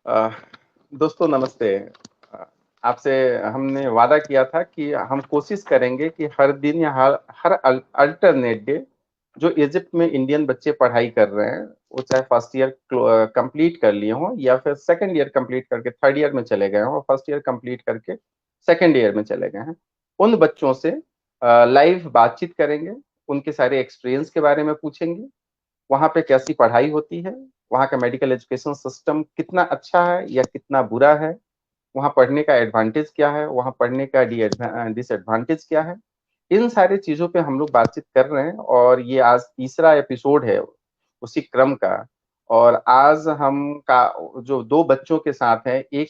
अ, दोस्तों नमस्ते। अ, आपसे हमने वादा किया था कि हम कोशिश करेंगे कि हर दिन या हर हर अल्टरनेट डे जो इजिप्ट में इंडियन बच्चे पढ़ाई कर रहे हैं, वो चाहे फर्स्ट ईयर कंप्लीट कर लिए हों या फिर सेकंड ईयर कंप्लीट करके थर्ड ईयर में चले गए हों, फर्स्ट ईयर कंप्लीट करके सेकंड ईयर में चले गए हैं, उन बच्चों से लाइव बातचीत करेंगे, उनके सारे एक्सपीरियंस के बारे में पूछेंगे, वहाँ पे कैसी पढ़ाई होती है, वहाँ का मेडिकल एजुकेशन सिस्टम कितना अच्छा है या कितना बुरा है, वहाँ पढ़ने का एडवांटेज क्या है, वहाँ पढ़ने का डिसएडवांटेज क्या है। इन सारी चीजों पे हम लोग बातचीत कर रहे हैं और ये आज तीसरा एपिसोड है उसी क्रम का। और आज हम का जो दो बच्चों के साथ है, एक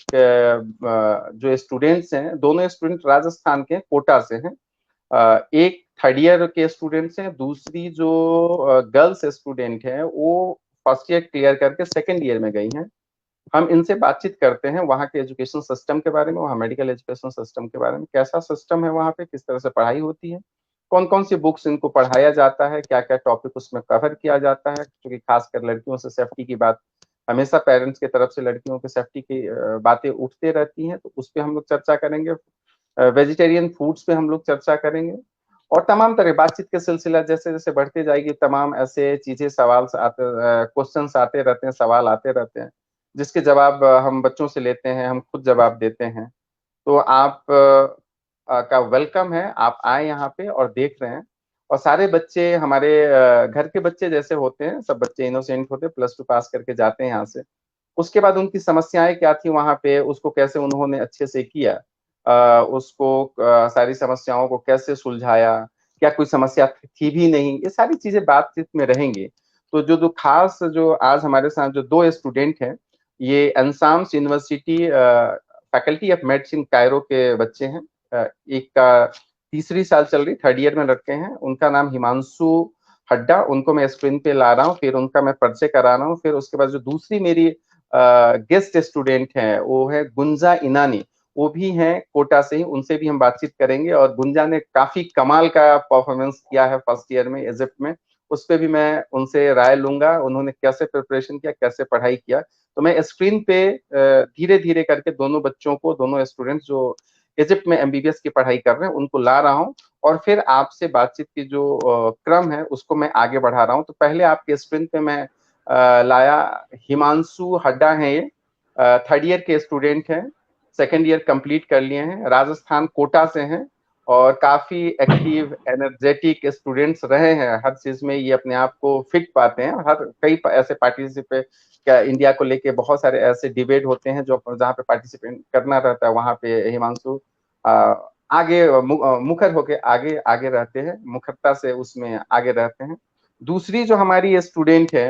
जो स्टूडेंट्स हैं, दोनों स्टूडेंट राजस्थान के कोटा से हैं। एक थर्ड ईयर के स्टूडेंट्स हैं, दूसरी जो गर्ल्स स्टूडेंट है वो फर्स्ट ईयर क्लियर करके सेकेंड ईयर में गई हैं। हम इनसे बातचीत करते हैं वहाँ के एजुकेशन सिस्टम के बारे में, वहाँ मेडिकल एजुकेशन सिस्टम के बारे में, कैसा सिस्टम है वहाँ पे, किस तरह से पढ़ाई होती है, कौन कौन सी बुक्स इनको पढ़ाया जाता है, क्या क्या टॉपिक उसमें कवर किया जाता है, क्योंकि खासकर लड़कियों से सेफ्टी की बात हमेशा पेरेंट्स की तरफ से लड़कियों के सेफ्टी की बातें उठते रहती हैं, तो उस पर हम लोग चर्चा करेंगे। वेजिटेरियन फूड्स पे हम लोग चर्चा करेंगे और तमाम तरह बातचीत के सिलसिला जैसे जैसे बढ़ते जाएगी, तमाम ऐसे चीजें सवाल आते, क्वेश्चंस आते रहते हैं, सवाल आते रहते हैं, जिसके जवाब हम बच्चों से लेते हैं, हम खुद जवाब देते हैं। तो आप का वेलकम है, आप आए यहाँ पे और देख रहे हैं। और सारे बच्चे हमारे घर के बच्चे जैसे होते हैं, सब बच्चे इनोसेंट होते हैं, प्लस टू पास करके जाते हैं यहाँ से। उसके बाद उनकी समस्याएं क्या थी वहां पे, उसको कैसे उन्होंने अच्छे से किया, उसको सारी समस्याओं को कैसे सुलझाया, क्या कोई समस्या थी भी नहीं, ये सारी चीजें बातचीत में रहेंगी। तो जो जो खास जो आज हमारे साथ जो दो स्टूडेंट हैं, ये Ain Shams university faculty of medicine Cairo के बच्चे हैं। एक का तीसरी साल चल रही, थर्ड ईयर में लड़के हैं, उनका नाम हिमांशु हड्डा, उनको मैं स्क्रीन पे ला रहा हूँ, फिर उनका मैं परिचय करा रहा हूँ। फिर उसके बाद जो दूसरी मेरी गेस्ट स्टूडेंट हैं वो है गुंजा इनानी, वो भी हैं कोटा से ही, उनसे भी हम बातचीत करेंगे। और गुंजा ने काफी कमाल का परफॉर्मेंस किया है फर्स्ट ईयर में इजिप्ट में, उस पर भी मैं उनसे राय लूंगा, उन्होंने कैसे प्रिपरेशन किया, कैसे पढ़ाई किया। तो मैं स्क्रीन पे धीरे धीरे करके दोनों बच्चों को, दोनों स्टूडेंट्स जो इजिप्ट में एमबीबीएस की पढ़ाई कर रहे हैं, उनको ला रहा हूँ और फिर आपसे बातचीत की जो क्रम है उसको मैं आगे बढ़ा रहा हूँ। तो पहले आपके स्क्रीन पे मैं लाया हिमांशु हड्डा हैं, ये थर्ड ईयर के स्टूडेंट हैं, सेकेंड ईयर कंप्लीट कर लिए हैं, राजस्थान कोटा से हैं और काफी एक्टिव एनर्जेटिक स्टूडेंट्स रहे हैं। हर चीज में ये अपने आप को फिट पाते हैं, हर कई ऐसे पार्टिसिपेट क्या इंडिया को लेके बहुत सारे ऐसे डिबेट होते हैं जो जहाँ पे पार्टिसिपेट करना रहता है, वहां पे हिमांशु आगे मुखर होके आगे आगे रहते हैं, मुखरता से उसमें आगे रहते हैं। दूसरी जो हमारी स्टूडेंट है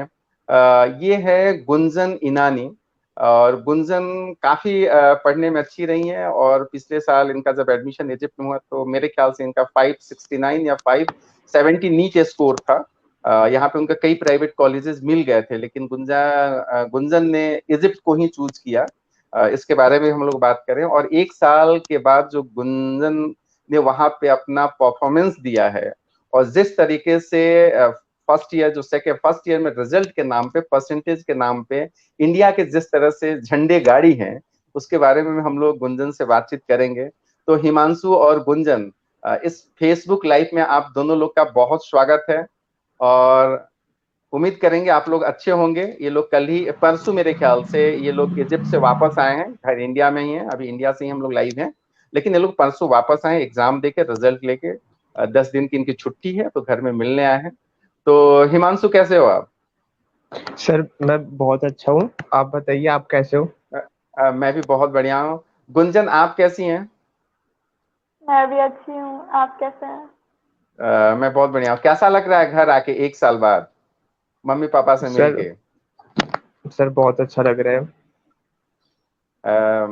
ये है गुंजन इनानी। और गुंजन काफी पढ़ने में अच्छी रही हैं और पिछले साल इनका जब एडमिशन इजिप्ट में हुआ तो मेरे ख्याल से इनका 569 या 570 नीट स्कोर था। यहाँ पे उनका कई प्राइवेट कॉलेजेस मिल गए थे, लेकिन गुंजन ने इजिप्ट को ही चूज किया। इसके बारे में हम लोग बात करें। और एक साल के बाद जो गुंजन ने वहां पे अपना परफॉर्मेंस दिया है और जिस तरीके से फर्स्ट ईयर जो सेकेंड फर्स्ट ईयर में रिजल्ट के नाम पे, परसेंटेज के नाम पे इंडिया के जिस तरह से झंडे गाड़ी हैं, उसके बारे में हम लोग गुंजन से बातचीत करेंगे। तो हिमांशु और गुंजन, इस फेसबुक लाइव में आप दोनों लोग का बहुत स्वागत है और उम्मीद करेंगे आप लोग अच्छे होंगे। ये लोग कल ही परसों मेरे ख्याल से ये लोग इजिप्ट से वापस आए हैं, घर इंडिया में ही है, अभी इंडिया से ही हम लोग लाइव हैं, लेकिन ये लोग परसों वापस आए एग्जाम देके, रिजल्ट लेके। 10 दिन की इनकी छुट्टी है तो घर में मिलने आए हैं। तो हिमांशु कैसे हो आप? सर मैं बहुत अच्छा हूँ। आप बताइए, आप कैसे हो? मैं भी बहुत बढ़िया हूँ। गुंजन आप कैसी हैं? मैं भी अच्छी हूँ। आप कैसे हैं? मैं बहुत बढ़िया हूँ। कैसा लग रहा है घर आके एक साल बाद मम्मी पापा से सर मिलके? सर बहुत अच्छा लग रहा है।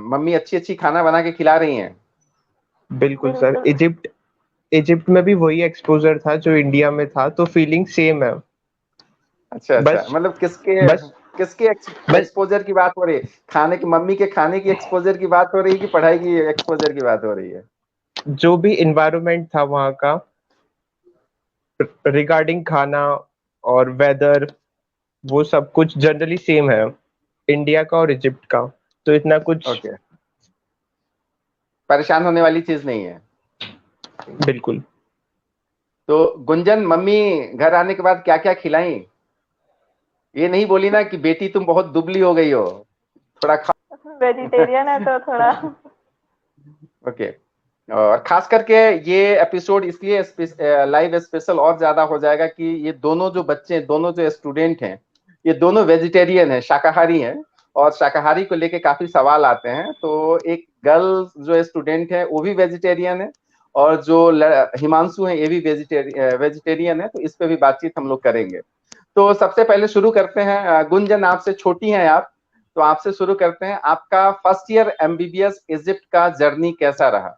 मम्मी अच्छी अच्छी खाना बना के खिला रही हैं? बिल्कुल सर। बिल्कुल। इजिप्ट इजिप्ट में भी वही एक्सपोजर था जो इंडिया में था, तो फीलिंग सेम है। अच्छा अच्छा, बस मतलब किसके बस किसके बस एक्सपोजर की बात हो रही है? खाने की, मम्मी के खाने की एक्सपोजर की बात हो रही है कि पढ़ाई की एक्सपोजर की बात हो रही है? जो भी इन्वायरमेंट था वहाँ का, रिगार्डिंग खाना और वेदर, वो सब कुछ जनरली सेम है, इंडिया का और इजिप्ट का। तो इतना कुछ ओके, परेशान होने वाली चीज नहीं है। बिल्कुल। तो गुंजन, मम्मी घर आने के बाद क्या क्या खिलाई? ये नहीं बोली ना कि बेटी तुम बहुत दुबली हो गई हो, थोड़ा खा। वेजिटेरियन है तो थोड़ा। ओके। और खास करके ये एपिसोड इसलिए लाइव स्पेशल और ज्यादा हो जाएगा कि ये दोनों जो बच्चे, दोनों जो स्टूडेंट हैं, ये दोनों वेजिटेरियन हैं, शाकाहारी हैं। और शाकाहारी को लेके काफी सवाल आते हैं। तो एक गर्ल जो स्टूडेंट है वो भी वेजिटेरियन है, और जो हिमांशु है ये भी वेजिटेरियन है। तो इस पे भी बातचीत हम लोग करेंगे। तो सबसे पहले शुरू करते हैं। गुंजन, आपसे छोटी हैं आप, तो आपसे शुरू करते हैं। आपका फर्स्ट ईयर एमबीबीएस इजिप्ट का जर्नी कैसा रहा?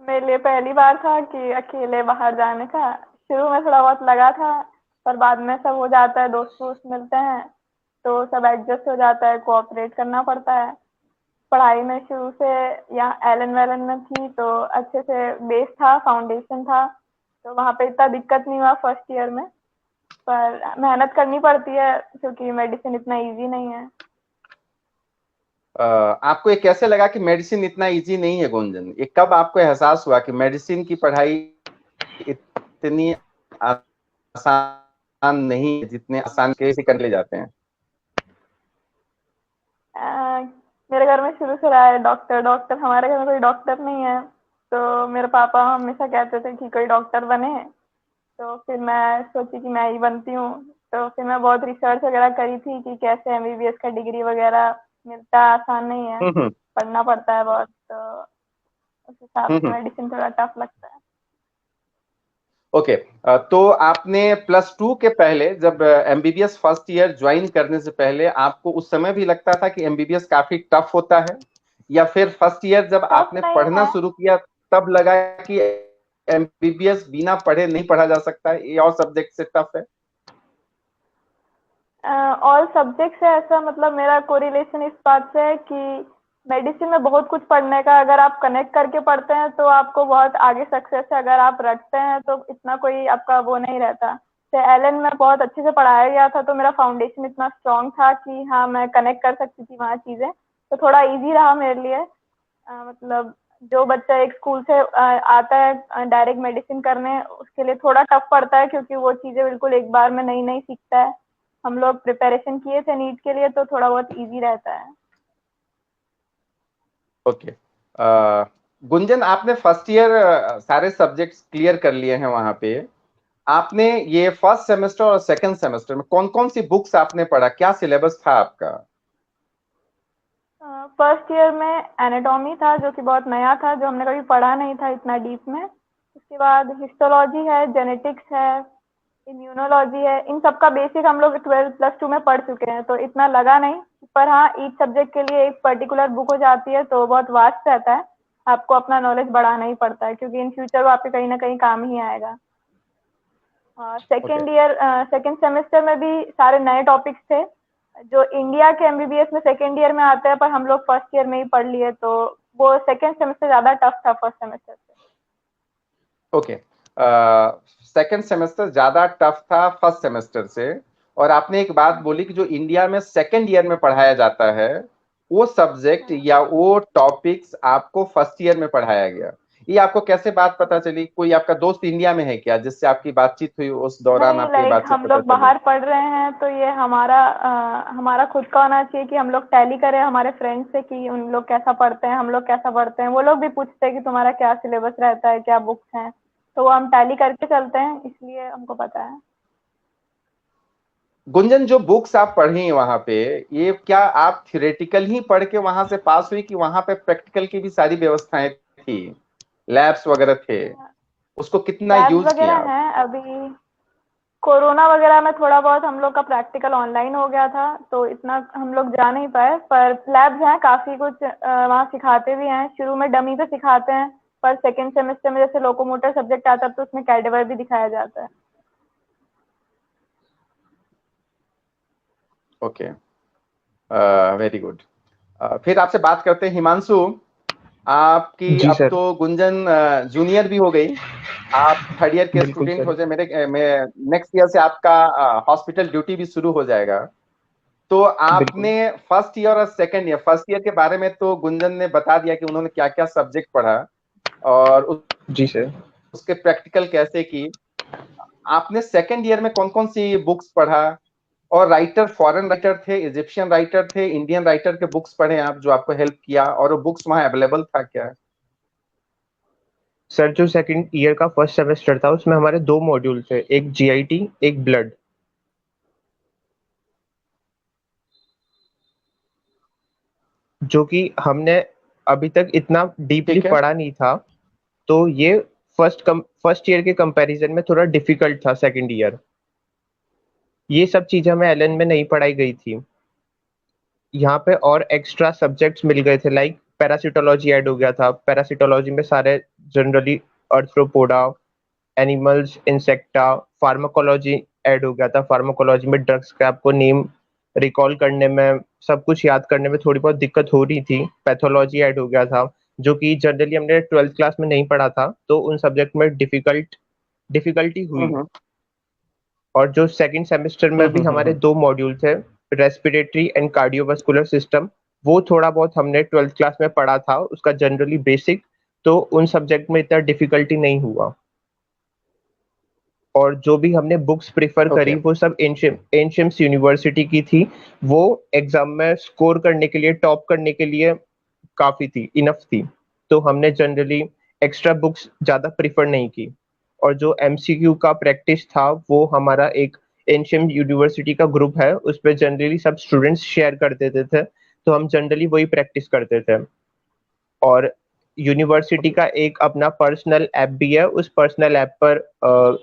मेरे लिए पहली बार था कि अकेले बाहर जाने का। शुरू में थोड़ा बहुत लगा था, पर बाद में सब हो जाता है, दोस्त वोस्त मिलते हैं तो सब एडजस्ट हो जाता है, कोऑपरेट करना पड़ता है। पढ़ाई में शुरू से यहाँ एलन वेलन में थी तो अच्छे से बेस था, फाउंडेशन था, तो वहाँ पे इतना दिक्कत नहीं हुआ फर्स्ट ईयर में। पर मेहनत करनी पड़ती है क्योंकि मेडिसिन इतना इजी नहीं है। आपको ये कैसे लगा कि मेडिसिन इतना इजी नहीं है गुंजन? ये कब आपको एहसास हुआ कि मेडिसिन की पढ़ाई इतनी आसान नहीं है जितने आसान के से कर ले जाते हैं? मेरे घर में शुरू से रहा है डॉक्टर डॉक्टर, हमारे घर में कोई डॉक्टर नहीं है, तो मेरे पापा हमेशा कहते थे कि कोई डॉक्टर बने। तो फिर मैं सोची कि मैं ही बनती हूँ। तो फिर मैं बहुत रिसर्च वगैरह करी थी कि कैसे एमबीबीएस का डिग्री वगैरह मिलता है, आसान नहीं है, हम्म। पढ़ना पड़ता है बहुत। तो उस हिसाब से हम्म। मेडिसिन थोड़ा टफ लगता है। ओके। तो आपने प्लस टू के पहले जब एमबीबीएस फर्स्ट ईयर ज्वाइन करने से पहले आपको उस समय भी लगता था कि एमबीबीएस काफी टफ होता है, या फिर फर्स्ट ईयर जब टफ आपने नहीं पढ़ना है। शुरू किया तब लगा कि एमबीबीएस बिना पढ़े नहीं पढ़ा जा सकता है, ये और सब्जेक्ट से टफ है? ऑल सब्जेक्ट से ऐसा, मतलब मेरा कोरिलेशन इस बात से है कि मेडिसिन में बहुत कुछ पढ़ने का, अगर आप कनेक्ट करके पढ़ते हैं तो आपको बहुत आगे सक्सेस है, अगर आप रटते हैं तो इतना कोई आपका वो नहीं रहता। तो एलन में बहुत अच्छे से पढ़ाया गया था तो मेरा फाउंडेशन इतना स्ट्रांग था कि हाँ मैं कनेक्ट कर सकती थी वहाँ चीज़ें, तो थोड़ा इजी रहा मेरे लिए। मतलब जो बच्चा एक स्कूल से आता है डायरेक्ट मेडिसिन करने, उसके लिए थोड़ा टफ पड़ता है क्योंकि वो चीज़ें बिल्कुल एक बार में नई नई सीखता है। हम लोग प्रिपरेशन किए थे नीट के लिए तो थोड़ा बहुत इजी रहता है। ओके। गुंजन, आपने फर्स्ट ईयर सारे सब्जेक्ट्स क्लियर कर लिए हैं वहां पे। आपने ये फर्स्ट सेमेस्टर और सेकंड सेमेस्टर में कौन कौन सी बुक्स आपने पढ़ा, क्या सिलेबस था आपका? फर्स्ट ईयर में एनाटॉमी था जो कि बहुत नया था, जो हमने कभी पढ़ा नहीं था इतना डीप में। उसके बाद हिस्टोलॉजी है, जेनेटिक्स है, इम्यूनोलॉजी है। इन सब का बेसिक हम लोग 12 प्लस 2 में पढ़ चुके हैं तो इतना लगा नहीं। पर हाँ, ईच सब्जेक्ट के लिए एक पर्टिकुलर बुक हो जाती है तो बहुत वास्ट रहता है, आपको अपना नॉलेज बढ़ाना ही पड़ता है क्योंकि इन फ्यूचर वो आपके कहीं ना कहीं काम ही आएगा। ओके। सेकेंड सेमेस्टर में भी सारे नए टॉपिक्स थे जो इंडिया के एमबीबीएस में सेकेंड ईयर में आते हैं, पर हम लोग फर्स्ट ईयर में ही पढ़ लिए, तो वो सेकेंड सेमेस्टर ज्यादा टफ था फर्स्ट सेमेस्टर से। ओके। सेकंड सेमेस्टर ज्यादा टफ था फर्स्ट सेमेस्टर से। और आपने एक बात बोली कि जो इंडिया में सेकंड ईयर में पढ़ाया जाता है वो सब्जेक्ट या वो टॉपिक्स आपको फर्स्ट ईयर में पढ़ाया गया। ये आपको कैसे बात पता चली? कोई आपका दोस्त इंडिया में है क्या जिससे आपकी बातचीत हुई, उस दौरान नहीं, आपको ये लाइक बातचीत हम पता लोग चली? बाहर पढ़ रहे हैं तो ये हमारा खुद का होना चाहिए कि हम लोग टैली करें हमारे फ्रेंड से कि उन लोग कैसा पढ़ते हैं, हम लोग कैसा पढ़ते हैं। वो लोग भी पूछते हैं कि तुम्हारा क्या सिलेबस रहता है, क्या बुक्स हैं, तो वो हम टैली करके चलते हैं, इसलिए हमको पता है। गुंजन, जो बुक्स आप पढ़ी वहां पे, ये क्या आप थियोरेटिकल ही पढ़ के वहां से पास हुई कि वहां पे प्रैक्टिकल की भी सारी व्यवस्थाएं थी, लैब्स वगैरह थे? उसको कितना लैब्स यूज किया वगैरह आप? हैं। अभी कोरोना वगैरह में थोड़ा बहुत हम लोग का प्रैक्टिकल ऑनलाइन हो गया था तो इतना हम लोग जा नहीं पाए, पर लैब्स हैं काफ़ी कुछ, वहाँ सिखाते भी हैं। शुरू में डमी पे सिखाते हैं, पर सेकेंड सेमेस्टर में जैसे लोकोमोटर सब्जेक्ट आता है तो उसमें कैडेवर भी दिखाया जाता है। Okay, very good. फिर आपसे बात करते हैं हिमांशु। आपकी जी अब सर। तो गुंजन जूनियर भी हो गई, आप थर्ड ईयर के बिल्कुल स्टूडेंट सर। हो जाए। मेरे नेक्स्ट ईयर से आपका हॉस्पिटल ड्यूटी भी शुरू हो जाएगा। तो बिल्कुल। आपने फर्स्ट ईयर और सेकंड ईयर, फर्स्ट ईयर के बारे में तो गुंजन ने बता दिया कि उन्होंने क्या क्या सब्जेक्ट पढ़ा और जी सर। उसके प्रैक्टिकल कैसे की। आपने सेकंड ईयर में कौन कौन सी बुक्स पढ़ा, और राइटर फॉरेन राइटर थे, इजिप्शियन राइटर थे, इंडियन राइटर के बुक्स पढ़े आप जो आपको हेल्प किया, और वो बुक्स वहां अवेलेबल था क्या? सर जो सेकंड ईयर का फर्स्ट सेमेस्टर था उसमें हमारे 2 मॉड्यूल थे, एक जीआईटी, एक ब्लड, जो कि हमने अभी तक इतना डीपली ठीक है। पढ़ा नहीं था। तो ये फर्स्ट ईयर के कंपैरिजन में थोड़ा डिफिकल्ट था सेकंड ईयर। ये सब चीजें हमें एलएन में नहीं पढ़ाई गई थी। यहाँ पे और एक्स्ट्रा सब्जेक्ट्स मिल गए थे, लाइक पैरासिटोलॉजी ऐड हो गया था। पैरासिटोलॉजी में सारे generally Arthropoda, animals, insecta, pharmacology add हो गया था। फार्माकोलॉजी में ड्रग्स का आपको नेम रिकॉल करने में, सब कुछ याद करने में थोड़ी बहुत दिक्कत हो रही थी। पैथोलॉजी ऐड हो गया था, जो कि जनरली हमने 12th क्लास में नहीं पढ़ा था, तो उन सब्जेक्ट में डिफिकल्टी हुई। हम्म और जो सेकंड सेमेस्टर में भी हमारे हम्म। 2 मॉड्यूल थे, रेस्पिरेटरी एंड कार्डियोवास्कुलर सिस्टम, वो थोड़ा बहुत हमने 12th क्लास में पढ़ा था, उसका जनरली बेसिक। तो उन सब्जेक्ट में इतना डिफिकल्टी नहीं हुआ। और जो भी हमने बुक्स प्रिफर ओके। करी वो सब एंशियम्स यूनिवर्सिटी की थी। वो एग्जाम में स्कोर करने के लिए, टॉप करने के लिए काफी थी, इनफ थी। तो हमने जनरली एक्स्ट्रा बुक्स ज्यादा प्रिफर नहीं की। और जो एमसीक्यू का प्रैक्टिस था वो हमारा एक एंशियम यूनिवर्सिटी का ग्रुप है, उस पर जनरली सब स्टूडेंट्स शेयर कर देते थे, तो हम जनरली वही प्रैक्टिस करते थे। और यूनिवर्सिटी का एक अपना पर्सनल ऐप भी है, उस पर्सनल ऐप पर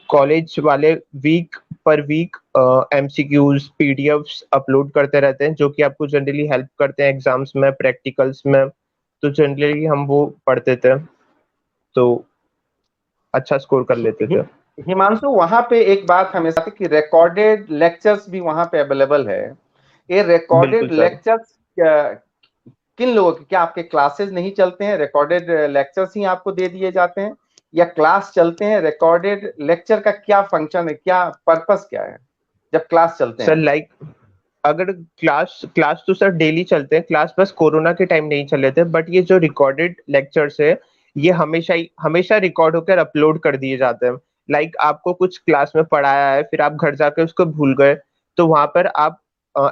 कॉलेज वाले वीक पर वीक एमसीक्यूज, पीडीएफ्स अपलोड करते रहते हैं, जो कि आपको जनरली हेल्प करते हैं एग्जाम्स में, प्रैक्टिकल्स में। तो जनरली हम वो पढ़ते थे, तो अच्छा स्कोर कर लेते हि- थे। हिमांशु, वहां पे एक बात हमेशा थी कि रिकॉर्डेड लेक्चर्स भी वहां पे अवेलेबल है। ये बिल्कुल रिकॉर्डेड सर। लेक्चर्स किन लोगों के, क्या आपके क्लासेस नहीं चलते हैं, रिकॉर्डेड लेक्चर्स ही आपको दे दिए जाते हैं, या क्लास चलते हैं? रिकॉर्डेड लेक्चर का क्या फंक्शन है, क्या पर्पस क्या है जब क्लास चलते सर हैं? लाइक, अगर क्लास क्लास तो सर डेली चलते हैं, क्लास बस कोरोना के टाइम नहीं चले थे। बट ये जो रिकॉर्डेड लेक्चर्स है, ये हमेशा रिकॉर्ड होकर अपलोड कर दिए जाते हैं। लाइक आपको कुछ क्लास में पढ़ाया है, फिर आप घर जाकर उसको भूल गए, तो वहां पर आप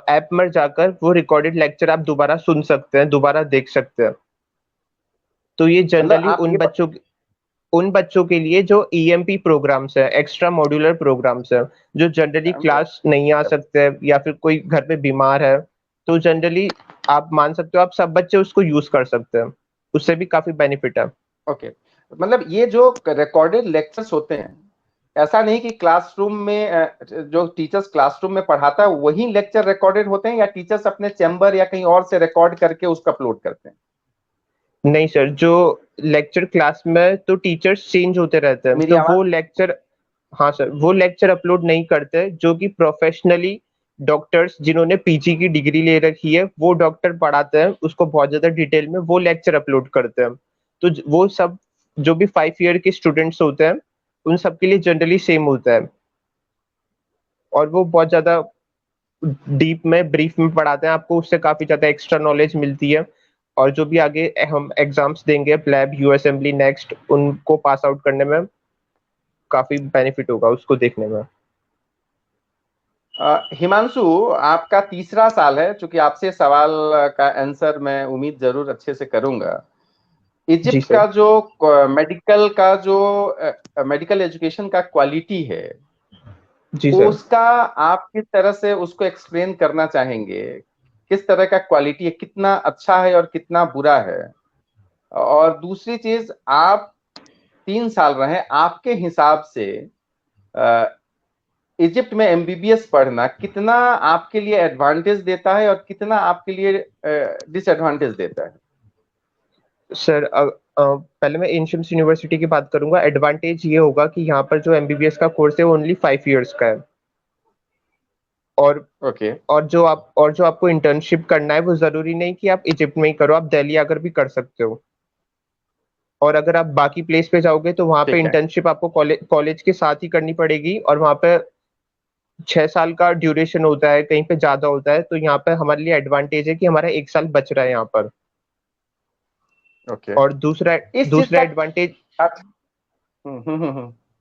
ऐप में जाकर वो रिकॉर्डेड लेक्चर आप दोबारा सुन सकते हैं, दोबारा देख सकते हैं। तो ये मतलब जनरली आप ये उन बच्चों के लिए जो ईएमपी प्रोग्राम्स है, एक्स्ट्रा मॉड्यूलर प्रोग्राम्स है, जो जनरली क्लास नहीं आ सकते हैं या फिर कोई घर पे बीमार है, तो जनरली आप मान सकते हो आप सब बच्चे उसको यूज कर सकते हैं। उससे भी काफी बेनिफिट है। ओके, मतलब ये जो रिकॉर्डेड लेक्चर्स होते हैं, ऐसा नहीं कि क्लासरूम में जो टीचर्स क्लासरूम में पढ़ाता है वही लेक्चर रिकॉर्डेड होते हैं, या टीचर्स अपने चैम्बर या कहीं और से रिकॉर्ड करके उसको अपलोड करते हैं? नहीं सर, जो लेक्चर क्लास में तो टीचर्स चेंज होते रहते हैं, मेरी तो आवाज? वो लेक्चर, हाँ सर, वो लेक्चर अपलोड नहीं करते। जो कि प्रोफेशनली डॉक्टर्स जिन्होंने पीजी की डिग्री ले रखी है, वो डॉक्टर पढ़ाते हैं उसको बहुत ज्यादा डिटेल में, वो लेक्चर अपलोड करते हैं। तो वो सब जो भी 5 ईयर के स्टूडेंट्स होते हैं, उन सब के लिए जनरली सेम होता है। और वो बहुत ज्यादा डीप में, ब्रीफ में पढ़ाते हैं आपको, उससे काफी ज्यादा एक्स्ट्रा नॉलेज मिलती है। और जो भी आगे हम एग्जाम्स देंगे, प्लैब, यू असेंबली, नेक्स्ट, उनको पास आउट करने में काफी बेनिफिट होगा उसको देखने में। हिमांशु, आपका तीसरा साल है, चूंकि आपसे सवाल का आंसर मैं उम्मीद जरूर अच्छे से करूंगा। जी इजिप्ट सर। का जो मेडिकल एजुकेशन का क्वालिटी है, जी सर। उसका आप किस तरह से उसको एक्सप्लेन करना चाहेंगे? किस तरह का क्वालिटी है, कितना अच्छा है और कितना बुरा है? और दूसरी चीज, आप 3 साल रहे, आपके हिसाब से इजिप्ट में एमबीबीएस पढ़ना कितना आपके लिए एडवांटेज देता है और कितना आपके लिए डिसएडवांटेज देता है? सर पहले मैं एंशियम्स यूनिवर्सिटी की बात करूंगा। एडवांटेज ये होगा कि यहाँ पर जो एमबीबीएस का कोर्स है वो ओनली 5 ईयर्स का है। और ओके। जो आपको इंटर्नशिप करना है, वो जरूरी नहीं कि आप इजिप्ट में ही करो, आप दिल्ली आकर भी कर सकते हो। और अगर आप बाकी प्लेस पे जाओगे तो वहां पे ठीक है। इंटर्नशिप आपको कॉलेज कॉलेज के साथ ही करनी पड़ेगी, और वहां पे 6 साल का ड्यूरेशन होता है, कहीं पे ज्यादा होता है, तो यहाँ पे हमारे लिए एडवांटेज है कि हमारा 1 साल बच रहा है यहाँ पर। ओके। और दूसरा इस चीज दूसरा का एडवांटेज अच्छा,